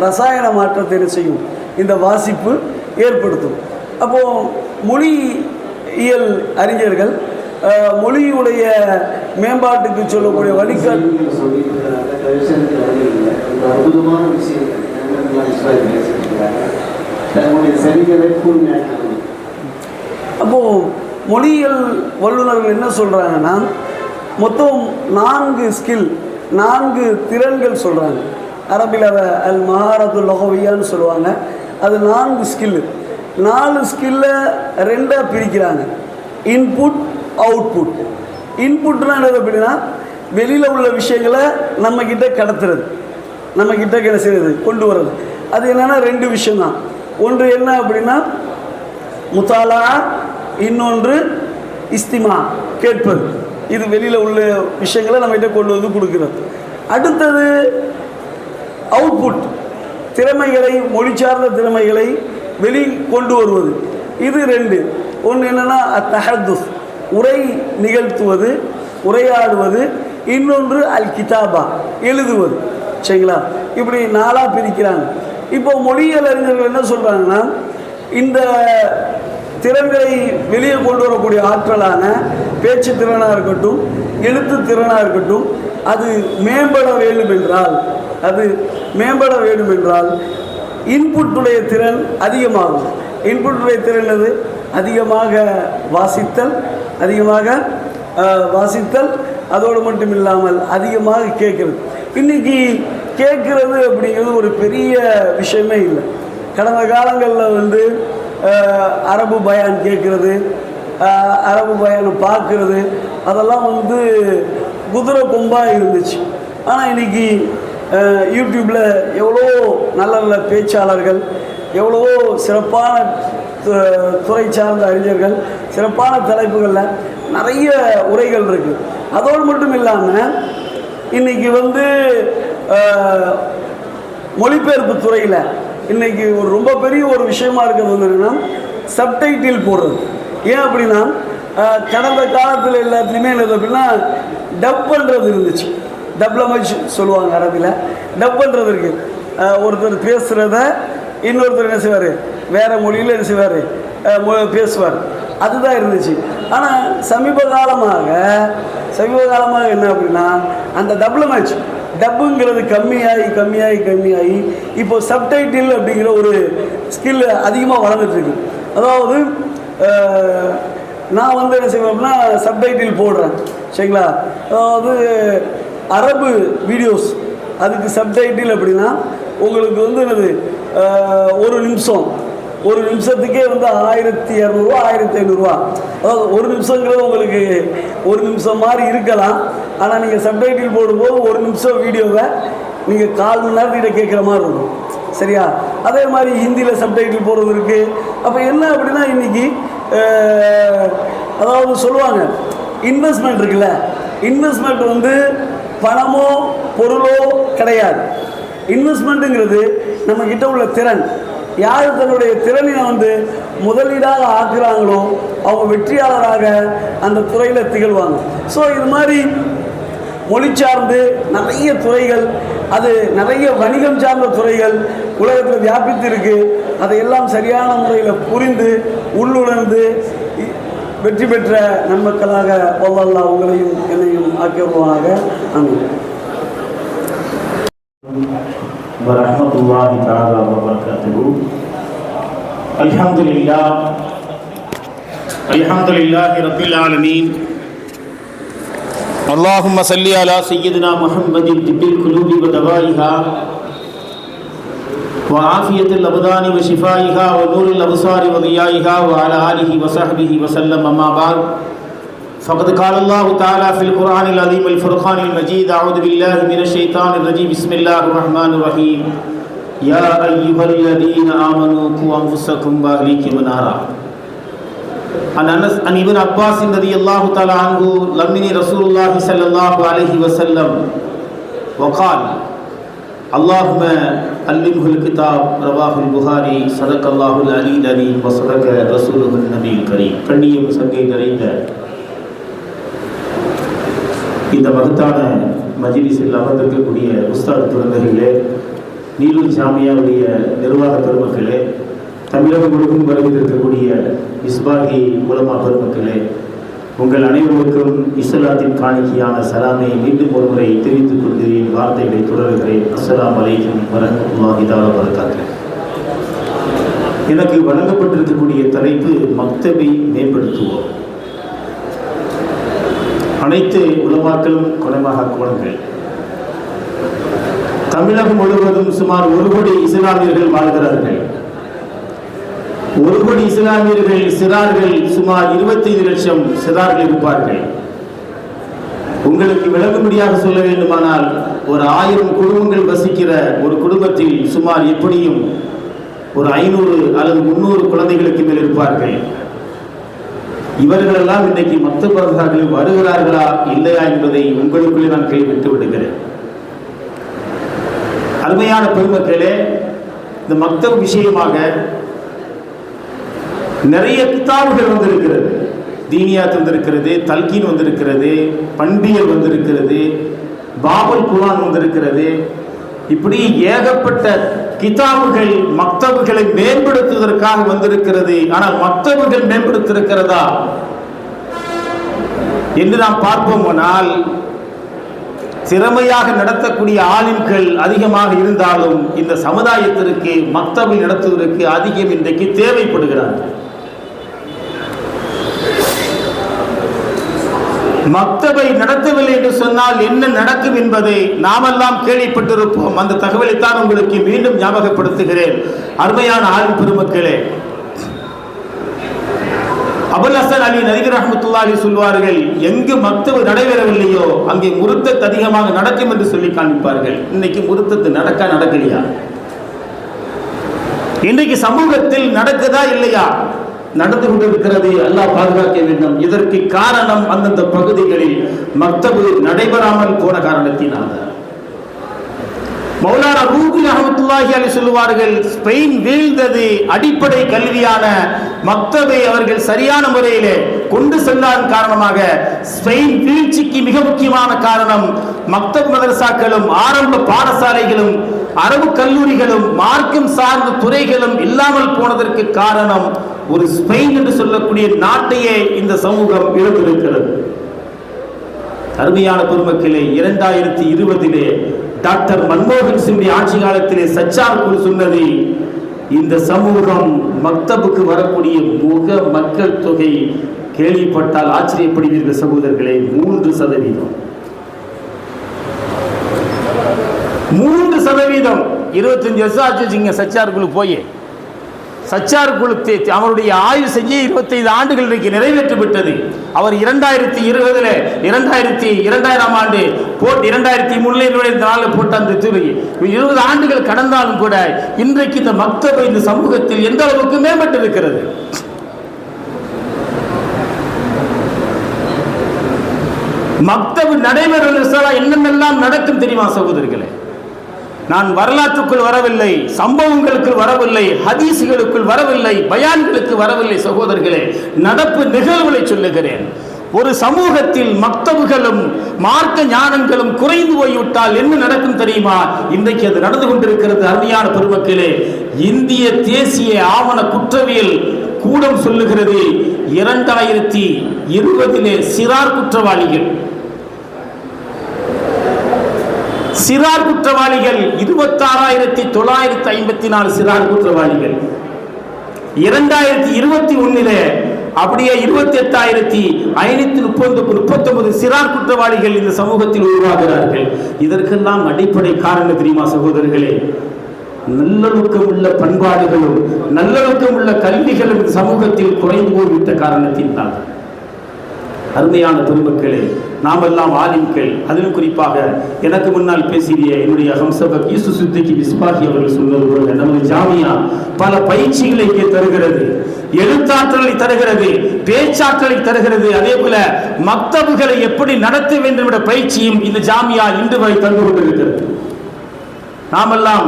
D: ரசாயன மாற்றத்தை என்ன செய்யும் இந்த வாசிப்பு ஏற்படுத்தும். அப்போது மொழியியல் அறிஞர்கள் மொழியுடைய மேம்பாட்டுக்கு சொல்லக்கூடிய வழிகாட்டு
E: அற்புதமான விஷயம்.
D: அப்போது மொழியியல் வல்லுநர்கள் என்ன சொல்கிறாங்கன்னா, மொத்தம் 4 ஸ்கில், 4 திறன்கள் சொல்கிறாங்க. அரபில் அதை அல் மஹாரத்து லொஹவியான்னு சொல்லுவாங்க. அது 4 ஸ்கில்லு. 4 ஸ்கில்லை 2ஆக பிரிக்கிறாங்க. Input, output. இன்புட்னா என்னது அப்படின்னா, வெளியில் உள்ள விஷயங்களை நம்மக்கிட்ட கடத்துறது, நம்மக்கிட்ட என்ன செய்கிறது, கொண்டு வர்றது. அது என்னென்னா 2 விஷயம்தான். ஒன்று என்ன அப்படின்னா முத்தாலா, இன்னொன்று இஸ்திமா, கேட்பது. இது வெளியில் உள்ள விஷயங்களை நம்மகிட்ட கொண்டு வந்து கொடுக்குறது. அடுத்தது அவுட்புட், திறமைகளை, மொழி சார்ந்த திறமைகளை வெளி கொண்டு வருவது. இது 2. ஒன்று என்னென்னா அத்தஹதுஸ், உரை நிகழ்த்துவது, உரையாடுவது. இன்னொன்று அல் கிதாபா, எழுதுவது. சரிங்களா? இப்படி 4ஆக பிரிக்கிறாங்க. இப்போ மொழியியல் அறிஞர்கள் என்ன சொல்கிறாங்கன்னா, இந்த திறன்களை வெளியே கொண்டு வரக்கூடிய ஆற்றலான பேச்சு திறனாக இருக்கட்டும், எழுத்து திறனாக இருக்கட்டும், அது மேம்பட வேண்டும் என்றால் இன்புட்டுடைய திறன் அதிகமாகும். இன்புட்டுடைய திறன் அது அதிகமாக வாசித்தல், அதோடு மட்டும் இல்லாமல் அதிகமாக கேட்குறது. இன்றைக்கி கேட்குறது அப்படிங்கிறது ஒரு பெரிய விஷயமே இல்லை. கடந்த காலங்களில் வந்து அரபு பயான் கேட்குறது, அரபு பயானை பார்க்குறது, அதெல்லாம் வந்து குதிரை கொம்பாக இருந்துச்சு. ஆனால் இன்றைக்கி யூடியூப்பில் எவ்வளோ நல்ல நல்ல பேச்சாளர்கள், எவ்வளவோ சிறப்பான துறை சார்ந்த அறிஞர்கள், சிறப்பான தலைப்புகளில் நிறைய உரைகள் இருக்குது. அதோடு மட்டும் இல்லாமல் இன்றைக்கி வந்து மொழிபெயர்ப்பு துறையில் இன்றைக்கி ஒரு ரொம்ப பெரிய ஒரு விஷயமா இருக்கிறது வந்து என்னென்னா சப்டைட்டில் போடுறது. ஏன் அப்படின்னா கடந்த காலத்தில் எல்லாத்துலேயுமே என்னது அப்படின்னா டப் பண்ணுறது இருந்துச்சு. டப்லமேஜ் சொல்லுவாங்க அரபியில். டப் பண்ணுறது இருக்குது. ஒருத்தர் பேசுகிறத இன்னொருத்தர் என்ன செய்வார், வேறு மொழியில் என்ன செய்வார், பேசுவார். அதுதான் இருந்துச்சு. ஆனால் சமீப காலமாக என்ன அப்படின்னா அந்த டப்லமேஜ், டப்புங்கிறது கம்மியாகி இப்போ சப்டைட்டில் அப்படிங்கிற ஒரு ஸ்கில் அதிகமாக வளர்ந்துட்டுருக்கு. அதாவது நான் வந்து என்ன செய்வேன் அப்படின்னா சப்டைட்டில் போடுறேன். சரிங்களா? அதாவது அரபு வீடியோஸ், அதுக்கு சப்டைட்டில் அப்படின்னா உங்களுக்கு வந்து என்னது ஒரு நிமிஷத்துக்கே வந்து 1200 1500. அதாவது ஒரு நிமிஷங்கிறது உங்களுக்கு ஒரு நிமிஷம் மாதிரி இருக்கலாம். ஆனால் நீங்கள் சப்டைட்டில் போடும்போது ஒரு நிமிஷம் வீடியோவை நீங்கள் 4 மணி நேரத்துக்கிட்ட கேட்குற மாதிரி இருக்கும். சரியா? அதே மாதிரி ஹிந்தியில் சப்டைட்டில் போடுறது இருக்குது. அப்போ என்ன அப்படின்னா இன்றைக்கி அதாவது சொல்லுவாங்க இன்வெஸ்ட்மெண்ட் இருக்குல்ல, இன்வெஸ்ட்மெண்ட் வந்து பணமோ பொருளோ கிடையாது. இன்வெஸ்ட்மெண்ட்டுங்கிறது நம்மக்கிட்ட உள்ள திறன். யார் தன்னுடைய திறனை வந்து முதலீடாக ஆக்குறாங்களோ அவங்க வெற்றியாளராக அந்த துறையில் திகழ்வாங்க. ஸோ இது மாதிரி மொழி சார்ந்து நிறைய துறைகள், அது நிறைய வணிகம் சார்ந்த துறைகள் உலகத்தில் வியாபித்து இருக்குது. அதையெல்லாம் சரியான முறையில் புரிந்து உள்ளுணர்ந்து வெற்றி பெற்ற நன்மக்களாக அல்லாஹ் உங்களையும் என்னையும் ஆக்கியவானாக. ஆமீன்.
F: ورحمة الله تعالى وبركاته. الحمد لله رب العالمين. اللهم صل على سيدنا محمد طب القلوب ودوائها وعافية الأبدان وشفائها ونور الأبصار وضيائها وعلى آله وصحبه وسلم. أما بعد، فقد قال الله تعالى في القرآن العظيم الفرقان المجيد: أعوذ بالله من الشيطان الرجيم، بسم الله الرحمن الرحيم. يا أيها الذين آمنوا قوا أنفسكم وأهليكم نارا. عن ابن عباس رضي الله تعالى عنه لمني رسول الله صلى الله عليه وسلم وقال: اللهم علمه الكتاب. رواه البخاري. صدق الله العلي العظيم وصدق رسوله النبي الكريم. கண்ணியம் சங்கை நிறைந்த இந்த மகத்தான மஜ்லிஸில் அமர்ந்திருக்கக்கூடிய உஸ்தாத் குழந்தைகளே, நீலூர் ஜாமியாவுடைய நிர்வாக பெருமக்களே, தமிழகம் முழுவதும் வருவதற்கக்கூடிய இஸ்பாகி உலமா பெருமக்களே, உங்கள் அனைவருக்கும் இஸ்லாத்தின் காணிக்கையான சலாமை மீண்டும் ஒருமுறை தெரிவித்துக் கொண்டு என் வார்த்தைகளை தொடர்கிறேன். அஸ்ஸலாமு அலைக்கும் வரஹ்மத்துல்லாஹி தஆலா வபரகாத்துஹு. எனக்கு வழங்கப்பட்டிருக்கக்கூடிய தலைப்பு மக்தபை மேம்படுத்துவோம். அனைத்து உலமாக்களும் குணமாக கோணங்கள். தமிழகம் முழுவதும் சுமார் 1 கோடி இஸ்லாமியர்கள் வாழ்கிறார்கள். 1 கோடி இஸ்லாமியர்கள் சிறார்கள் சுமார் 25 லட்சம் சிறார்கள் இருப்பார்கள். உங்களுக்கு விளங்கும்படியாக சொல்ல வேண்டுமானால், ஒரு 1000 குடும்பங்கள் வசிக்கிற ஒரு குடும்பத்தில் சுமார் எப்படியும் ஒரு 500 அல்லது 300 குழந்தைகளுக்கு மேல் இருப்பார்கள். இவர்களெல்லாம் இன்றைக்கு மக்தபர்களில் வருகிறார்களா இல்லையா என்பதை உங்களுக்குள்ளே நான் கேள்விட்டு விடுகிறேன். அருமையான பெருமக்களே, இந்த மக்தப் விஷயமாக நிறைய கிதாபுகள் வந்திருக்கிறது. தீனியாத் வந்திருக்கிறது, தல்கீன் வந்திருக்கிறது, பண்பியல் வந்திருக்கிறது, பாபுல் குர்ஆன் வந்திருக்கிறது. இப்படி ஏகப்பட்ட கிதாபுகள் மக்தபுகளை மேம்படுத்துவதற்காக வந்திருக்கிறது. ஆனால் மக்தபுகள் மேம்படுத்திருக்கிறதா என்று நாம் பார்ப்போமானால், திறமையாக நடத்தக்கூடிய ஆலிம்கள் அதிகமாக இருந்தாலும் இந்த சமுதாயத்திற்கு மக்தபை நடத்துவதற்கு அதிகம் இன்றைக்கு தேவைப்படுகிறார்கள். மக்தபை நடத்தவில்லை என்று சொன்னால் என்ன நடக்கும் என்பதை நாமெல்லாம் கேள்விப்பட்டிருப்போம். அந்த தகவலைத்தான் உங்களுக்கு மீண்டும் ஞாபகப்படுத்துகிறேன். அருமையான ஆலிம் பெருமக்களே, அபுல் ஹசன் அலி நதவி ரஹ்மத்துல்லாஹி சொல்வார்கள், எங்கு மக்தபு நடைபெறவில்லையோ அங்கே முருத்தத் அதிகமாக நடக்கும் என்று சொல்லி காண்பிப்பார்கள். இன்னைக்கு முருத்தத்து நடக்கலையா? இன்றைக்கு சமூகத்தில் நடக்குதா இல்லையா? நடந்து கொண்டிருக்கிறது. அல்லாஹ் பாதுகாக்க வேண்டும். இதற்கு காரணம் அந்தந்த பகுதிகளில் மக்தபு நடைபெறாமல் போன காரணத்தினால். மௌலானா ரூபி ரஹ்மத்துல்லாஹி அலைஹி சொல்வார்கள், ஸ்பெயின் வீழ்ந்தது அடிப்படை கல்வியான மக்தபை அவர்கள் சரியான முறையிலே கொண்டு செல்லாத காரணமாக ஸ்பெயின் வீழ்ச்சிக்கு மிக முக்கியமான காரணம் மக்தப் மதரசாக்களும் ஆரம்ப பாடசாலைகளும் அரபு கல்லூரிகளும் மார்க்கம் சார்ந்த துறைகளும் இல்லாமல் போனதற்கு காரணம் ஒரு ஸ்பெயின் என்று சொல்லக்கூடிய நாட்டையே இந்த சமூகம் இழந்திருக்கிறது. அருமையான பெருமக்களே, 2020 டாக்டர் மன்மோகன் சிங் ஆட்சி காலத்திலே சச்சார் குழு சொன்னது, இந்த சமூகம் மக்தபுக்கு வரக்கூடிய மக்கள் தொகை கேள்விப்பட்டால் ஆச்சரியப்படுவீர்கள் சகோதரர்களே, 3%. 3%. 25 வருஷம் ஆச்சு வச்சுங்க சச்சார் குழு போய். சச்சார் குழு அவருடைய ஆய்வு செஞ்சு 25 ஆண்டுகள் இன்றைக்கு நிறைவேற்றப்பட்டது. அவர் 2020 ஆண்டு போட்டு 2003 போட்ட அந்த துறை 20 ஆண்டுகள் கடந்தாலும் கூட இன்றைக்கு இந்த மக்தபை இந்த சமூகத்தில் எந்த அளவுக்கு மேம்பட்டு இருக்கிறது. மக்தபு நடைபெறும் என்னென்னலாம் நடக்கும் தெரியுமா சகோதரர்களே? நான் வரலாற்றுக்குள் வரவில்லை, சம்பவங்களுக்குள் வரவில்லை, ஹதீஸ்களுக்குள் வரவில்லை, பயான்களுக்கு வரவில்லை சகோதரர்களே, நடப்பு நிகழ்வுகளை சொல்லுகிறேன். ஒரு சமூகத்தில் மக்தபுகளும் மார்க்க ஞானங்களும் குறைந்து போய்விட்டால் என்ன நடக்கும் தெரியுமா? இன்றைக்கு அது நடந்து கொண்டிருக்கிறது. அருமையான பெருமக்களே, இந்திய தேசிய ஆவண குற்றவியல் கூடம் சொல்லுகிறது, 2020 சிறார் குற்றவாளிகள் சிறார் குற்றவாளிகள் 26,954 சிறார் குற்றவாளிகள். 2021 அப்படியே 28,539 சிறார் குற்றவாளிகள் இந்த சமூகத்தில் உருவாகிறார்கள். இதற்கெல்லாம் அடிப்படை காரணம் தெரியுமா சகோதரர்களே? நல்லொழுக்கம் உள்ள பண்பாடுகளும் நல்லொழுக்கம் உள்ள கல்விகளும் இந்த சமூகத்தில் குறைந்து போய்விட்ட காரணத்தினால். அருமையான பெருமக்களே, நாம் எல்லாம் ஆலிம்கள். அதிலும் குறிப்பாக எனக்கு முன்னால் பேசிய என்னுடைய ஹம்சபக் யூசுப் சித்திகி மிஸ்பாஹி அவர்கள் சொன்னது போல நமது ஜாமியா பல பயிற்சிகளை தருகிறது, எழுத்தாற்றலை தருகிறது, பேச்சாற்றலை தருகிறது. அதே போல மக்தபுகளை எப்படி நடத்த வேண்டும் என்ற பயிற்சியும் இந்த ஜாமியா இன்று வரை தந்து கொண்டிருக்கிறது. நாமெல்லாம்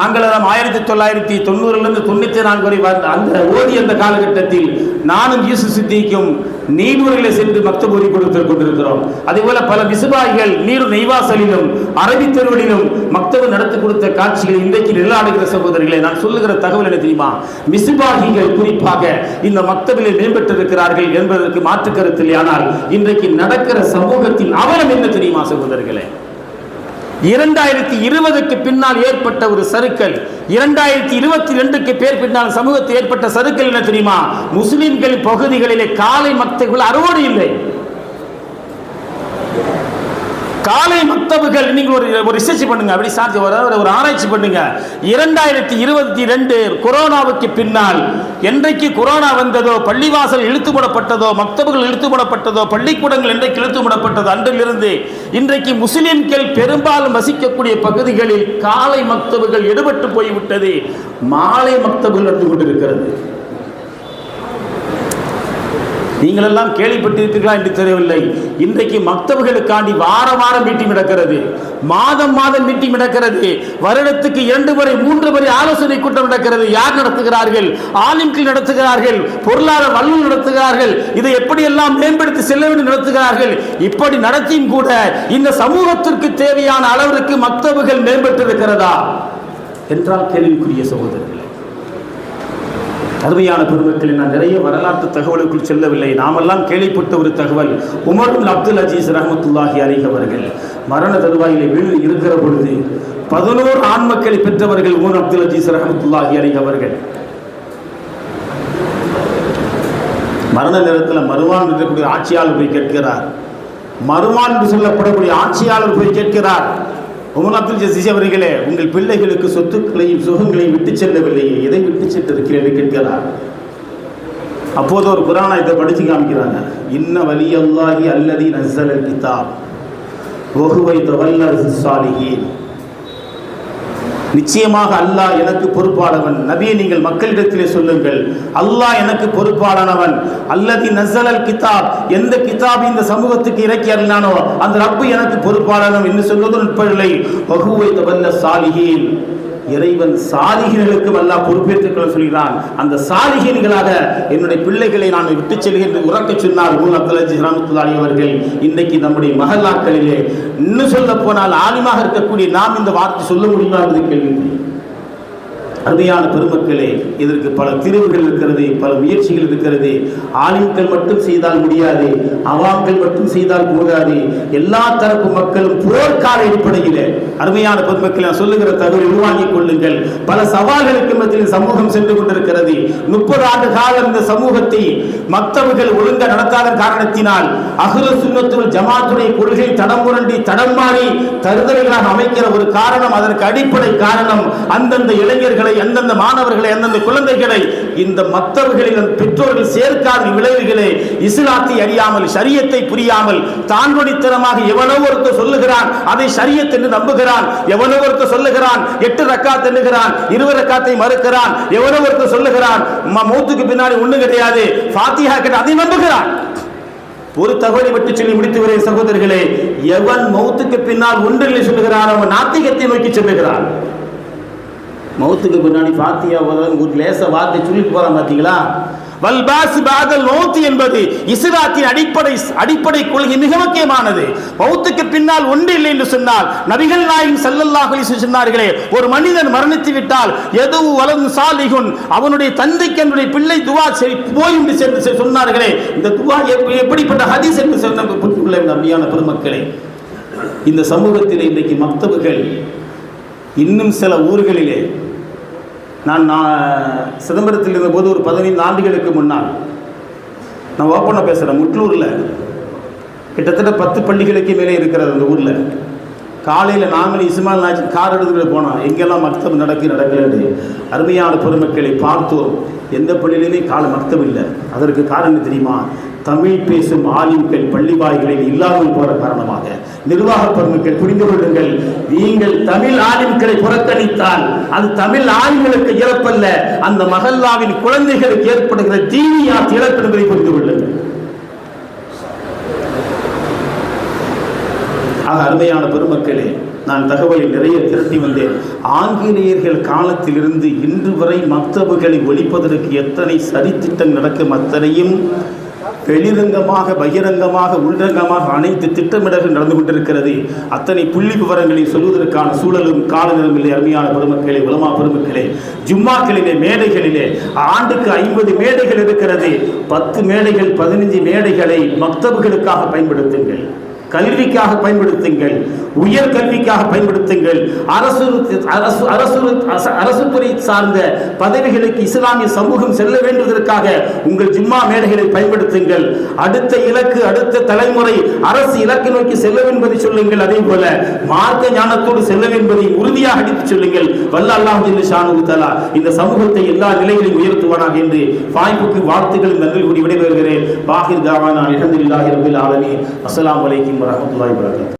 F: 1990 94 வரை அந்த ஓதிய அந்த காலகட்டத்தில் நானும் யூசுப் சித்திக்கும் நீடூரில் சென்று மக்தப் ஓதி கொடுத்து கொண்டிருக்கிறோம். அதே போல பல மிசுபாய்கள் நீர் நெய்வாசலிலும் அரபி தெருவிலும் மக்தபு நடத்தி கொடுத்த காட்சிகள் இன்றைக்கு நிழலாடுகிற சகோதரர்களை. நான் சொல்லுகிற தகவல் என்ன தெரியுமா? மிசுபாகிகள் குறிப்பாக இந்த மக்தபிலே மேம்பட்டிருக்கிறார்கள் என்பதற்கு மாற்று கருத்தில். ஆனால் இன்றைக்கு நடக்கிற சமூகத்தின் அவலம் என்ன தெரியுமா சகோதரர்களே? 2020க்கு பின்னால் ஏற்பட்ட ஒரு சறுக்கல், 2022க்கு பேர் பின்னால் சமூகத்தில் ஏற்பட்ட சறுக்கல் என்ன தெரியுமா? முஸ்லிம்கள் பகுதிகளிலே காலை மக்தபுகள் அறுவடை இல்லை. காலை மக்தபுகள் நீங்கள் ஒரு ரிசர்ச் பண்ணுங்க, அப்படி சார்ஜ் ஒரு ஆராய்ச்சி பண்ணுங்க. 2022 கொரோனாவுக்கு பின்னால் என்றைக்கு கொரோனா வந்ததோ, பள்ளிவாசல் இழுத்து மூடப்பட்டதோ, மக்தபுகள் இழுத்து மூடப்பட்டதோ, பள்ளிக்கூடங்கள் என்றைக்கு இழுத்து மூடப்பட்டதோ அன்றிலிருந்து இன்றைக்கு முஸ்லிம்கள் பெரும்பாலும் வசிக்கக்கூடிய பகுதிகளில் காலை மக்தபுகள் எடுபட்டு போய்விட்டது. மாலை மக்தபுகள் நடந்து கொண்டிருக்கிறது. நீங்கள் எல்லாம் கேள்விப்பட்டிருக்கிறீர்களா என்று தெரியவில்லை. இன்றைக்கு மக்தபுகளுக்காண்டி வாரம் மீட்டிங் நடக்கிறது, மாதம் மீட்டிங் நடக்கிறது, வருடத்துக்கு 2 முறை 3 முறை ஆலோசனை கூட்டம் நடக்கிறது. யார் நடத்துகிறார்கள்? ஆலிம்கள் நடத்துகிறார்கள், பொருளாதார வல்லுநர் நடத்துகிறார்கள். இதை எப்படியெல்லாம் மேம்படுத்தி செல்ல வேண்டும் நடத்துகிறார்கள். இப்படி நடத்தியும் கூட இந்த சமூகத்திற்கு தேவையான அளவிற்கு மக்தபுகள் மேம்பட்டிருக்கிறதா என்றால் கேள்விக்குரிய சகோதரர்கள். அருமையான பெருமக்களை, நான் நிறைய வரலாற்று தகவலுக்குள் செல்லவில்லை. நாமெல்லாம் கேள்விப்பட்ட ஒரு தகவல், உமர் பின் அப்துல் அஜீஸ் ரஹ்மத்துல்லாஹி அலைஹி அவர்கள் மரண தருவாயிலே இருக்கிற பொழுது 11 ஆண் மக்களை பெற்றவர்கள் உமர் அப்துல் அஜீஸ் ரஹ்மத்துல்லாஹி அலைஹி அவர்கள். மரண நேரத்தில் மருவான் இருக்கக்கூடிய ஆட்சியாளர் போய் கேட்கிறார். மருவான் என்று சொல்லப்படக்கூடிய ஆட்சியாளர் போய் கேட்கிறார், உமர் அப்துல் அஜீஸ் அவர்களே, உங்கள் பிள்ளைகளுக்கு சொத்துக்களையும் சுகங்களையும் விட்டு செல்லவில்லையே, எதை விட்டு சென்றிருக்கிறேன் கேட்கிறார். அப்போது ஒரு குர்ஆனை இதை படிச்சு காமிக்கிறாங்க. இன்ன வலியல்லாஹி அல்லதி நஸ்ஸலல் கிதாப் வஹுவ யதவல்லல் ஸாலிஹீன். நிச்சயமாக அல்லாஹ் எனக்கு பொறுப்பானவன். நபியே, நீங்கள் மக்களிடத்திலே சொல்லுங்கள், அல்லாஹ் எனக்கு பொறுப்பானவன். அல்லதி நஸ்ஸலல் கிதாப், எந்த கிதாப் இந்த சமூகத்துக்கு இறக்கி அருளினானோ அந்த ரப்பு எனக்கு பொறுப்பானவன் என்று சொல்வது நுட்பமில்லை. வஹுவ யதவல்லல் ஸாலிஹீன், இறைவன் சாலிஹீன்களுக்கு அல்லாஹ் பொறுப்பேற்றுக் கொள்ள சொல்கிறான். அந்த சாலிஹீன்களாக என்னுடைய பிள்ளைகளை நான் விட்டு செல்கின்ற உறக்க சொன்னார் உமர் அப்துல் அஜீஸ் ரஹ்மத்துல்லாஹி அவர்கள். இன்றைக்கு நம்முடைய மஹல்லாக்களிலே இன்னும் சொல்ல போனால் ஆலிமாக இருக்கக்கூடிய நாம் இந்த வார்த்தை சொல்ல முடியுமா என்பது கேள்வி. அருமையான பெருமக்களே, இதற்கு பல தீர்வுகள் இருக்கிறது, பல முயற்சிகள் இருக்கிறது. ஆலிம்கள் மட்டும் செய்தால் முடியாது, அவாம்கள் மட்டும் செய்தால் போதாது. எல்லா தரப்பு மக்களும் போர்க்கால அடிப்படையில் அருமையான பெருமக்களை நான் சொல்லுகிற தகவலை உருவாக்கிக் கொள்ளுங்கள். பல சவால்களுக்கு மத்தியில் சமூகம் சென்று கொண்டிருக்கிறது. 30 ஆண்டு காலம் இந்த சமூகத்தை மக்தபுகள் ஒழுங்க நடத்தாத காரணத்தினால் அஹ்லுஸ் சுன்னத்துல் ஜமாத்துடைய கொள்கை தடம் புரண்டி தடம் மாறி தருதலைகளாக அமைக்கிற ஒரு காரணம், அதற்கு அடிப்படை காரணம் அந்தந்த இளைஞர்களை, அந்தந்த மாணவர்களை, அந்தந்த குழந்தைகளை இந்த மக்தபுகளில் பெற்றோர்கள் சேர்க்காத விளைவுகளே, இஸ்லாத்தை அறியாமல், ஷரியத்தை புரியாமல், தான்கொடித்தனமாக எவனோ ஒருத்தர் சொல்லுகிறான் அதை ஷரியத் என்று நம்புகிறான், எவனோ ஒருத்தர் சொல்லுகிறான் 8 ரக்காத் என்கிறான், 20 ரக்காத்தை மறுக்கிறான், எவனோ ஒருத்தர் சொல்லுகிறான் மௌத்துக்கு பின்னாடி ஒண்ணு கிடையாது, ஃபாத்திஹா கிடையாது, அதை நம்புகிறான். ஒரு தகவலை விட்டு சொல்லி முடித்து வரேன் சகோதரர்களே, எவன் மௌத்துக்கு பின்னால் ஒன்றில் சொல்லுகிறான் அவன் நாத்திகத்தை நோக்கி செல்லுகிறான். மௌத்துக்கு பின்னாடி ஃபாத்திஹா ஒரு லேச வார்த்தை சொல்லிட்டு போறான் பாத்தீங்களா? வல்பாஸ் பாதல் மௌத் என்பது இஸ்லாத்தின் அடிப்படை கொள்கை மிக முக்கியமானது. மௌத்துக்கு பின்னால் ஒன்று இல்லை என்று சொன்னால் நபிகள் நாயகம் ஸல்லல்லாஹு அலைஹி வஸல்லம் சொன்னார்களே, ஒரு மனிதன் மரணித்து விட்டால் எதுவு வலது சாலிஹுன், அவனுடைய தந்தைக்கு என்னுடைய பிள்ளை துவா போய் என்று சொன்னார்களே, இந்த துவா எப்படிப்பட்ட ஹதீஸ் என்று சொன்ன நபியான பெருமக்களே, இந்த சமூகத்தில் இன்றைக்கு மக்தபுகள் இன்னும் சில ஊர்களிலே நான் சிதம்பரத்தில் இருந்தபோது ஒரு 15 ஆண்டுகளுக்கு முன்னால் நான் ஓப்பனாக பேசுகிறேன். முட்லூரில் கிட்டத்தட்ட 10 பள்ளிகளுக்கு மேலே இருக்கிறது அந்த ஊரில். காலையில் நாங்களும் இஸ்மாயில் நாச்சி கார் எடுத்துகிட்டு போனோம், எங்கெல்லாம் மக்தப் நடக்கலன்னு. அருமையான பெருமக்களை பார்த்தோம், எந்த பள்ளியிலுமே மக்தப் இல்லை. அதற்கு காரணம் தெரியுமா? தமிழ் பேசும் ஆலிம்கள் பள்ளிவாய்களில் இல்லாமல் போகிற காரணமாக. நிர்வாக பெருமக்கள் புரிந்து கொள்ளுங்கள், நீங்கள் தமிழ் ஆலிம்களை புறக்கணித்தால் அது தமிழ் ஆலிம்களுக்கு இழப்பல்ல, அந்த மஹல்லாவின் குழந்தைகளுக்கு ஏற்படுகிற தீனியாத் இழப்பு என்பதை புரிந்து கொள்ளுங்கள். அருமையான பெருமக்களே, நான் தகவலை நிறைய திரட்டி வந்தேன். ஆங்கிலேயர்கள் காலத்திலிருந்து இன்று வரை மக்தபுகளை ஒழிப்பதற்கு எத்தனை சதித்திட்டம் நடக்கும், அத்தனையும் வெளிரங்கமாக பகிரங்கமாக உள்ரங்கமாக அனைத்து திட்டமிடல்கள் நடந்து கொண்டிருக்கிறது. அத்தனை புள்ளி விவரங்களை சொல்வதற்கான சூழலும் காலநிலம் இல்லை. அருமையான பெருமக்களே, உலமா பெருமக்களே, ஜும்மாக்களிலே மேடைகளிலே ஆண்டுக்கு 50 மேடைகள் இருக்கிறது. 10 மேடைகள் 15 மேடைகளை மக்தபுகளுக்காக பயன்படுத்துங்கள், கல்விக்காக பயன்படுத்துங்கள், உயர் கல்விக்காக பயன்படுத்துங்கள். அரசு துறை சார்ந்த பதவிகளுக்கு இஸ்லாமிய சமூகம் செல்ல வேண்டுவதற்காக உங்கள் ஜும்மா மேடைகளை பயன்படுத்துங்கள். அடுத்த இலக்கு, அடுத்த தலைமுறை அரசு இலக்கு நோக்கி செல்ல என்பதை சொல்லுங்கள். அதே போல மார்க்க ஞானத்தோடு செல்ல என்பதை உறுதியாக அடித்துச் சொல்லுங்கள். வல்ல அல்லாஹ் ஜல்ல ஷானுஹு தஆலா இந்த சமூகத்தை எல்லா நிலைகளிலும் உயர்த்துவானாக என்று வாய்ப்புக்கு வாழ்த்துக்கள் நன்றி கூறி விடைபெறுகிறேன். பாஹிர் தாவானா அல்ஹம்துலில்லாஹி ரப்பில் ஆலமீன். அஸ்ஸலாமு அலைக்கும் வரஹ்மத்துல்லாஹி வபரகாத்துஹு.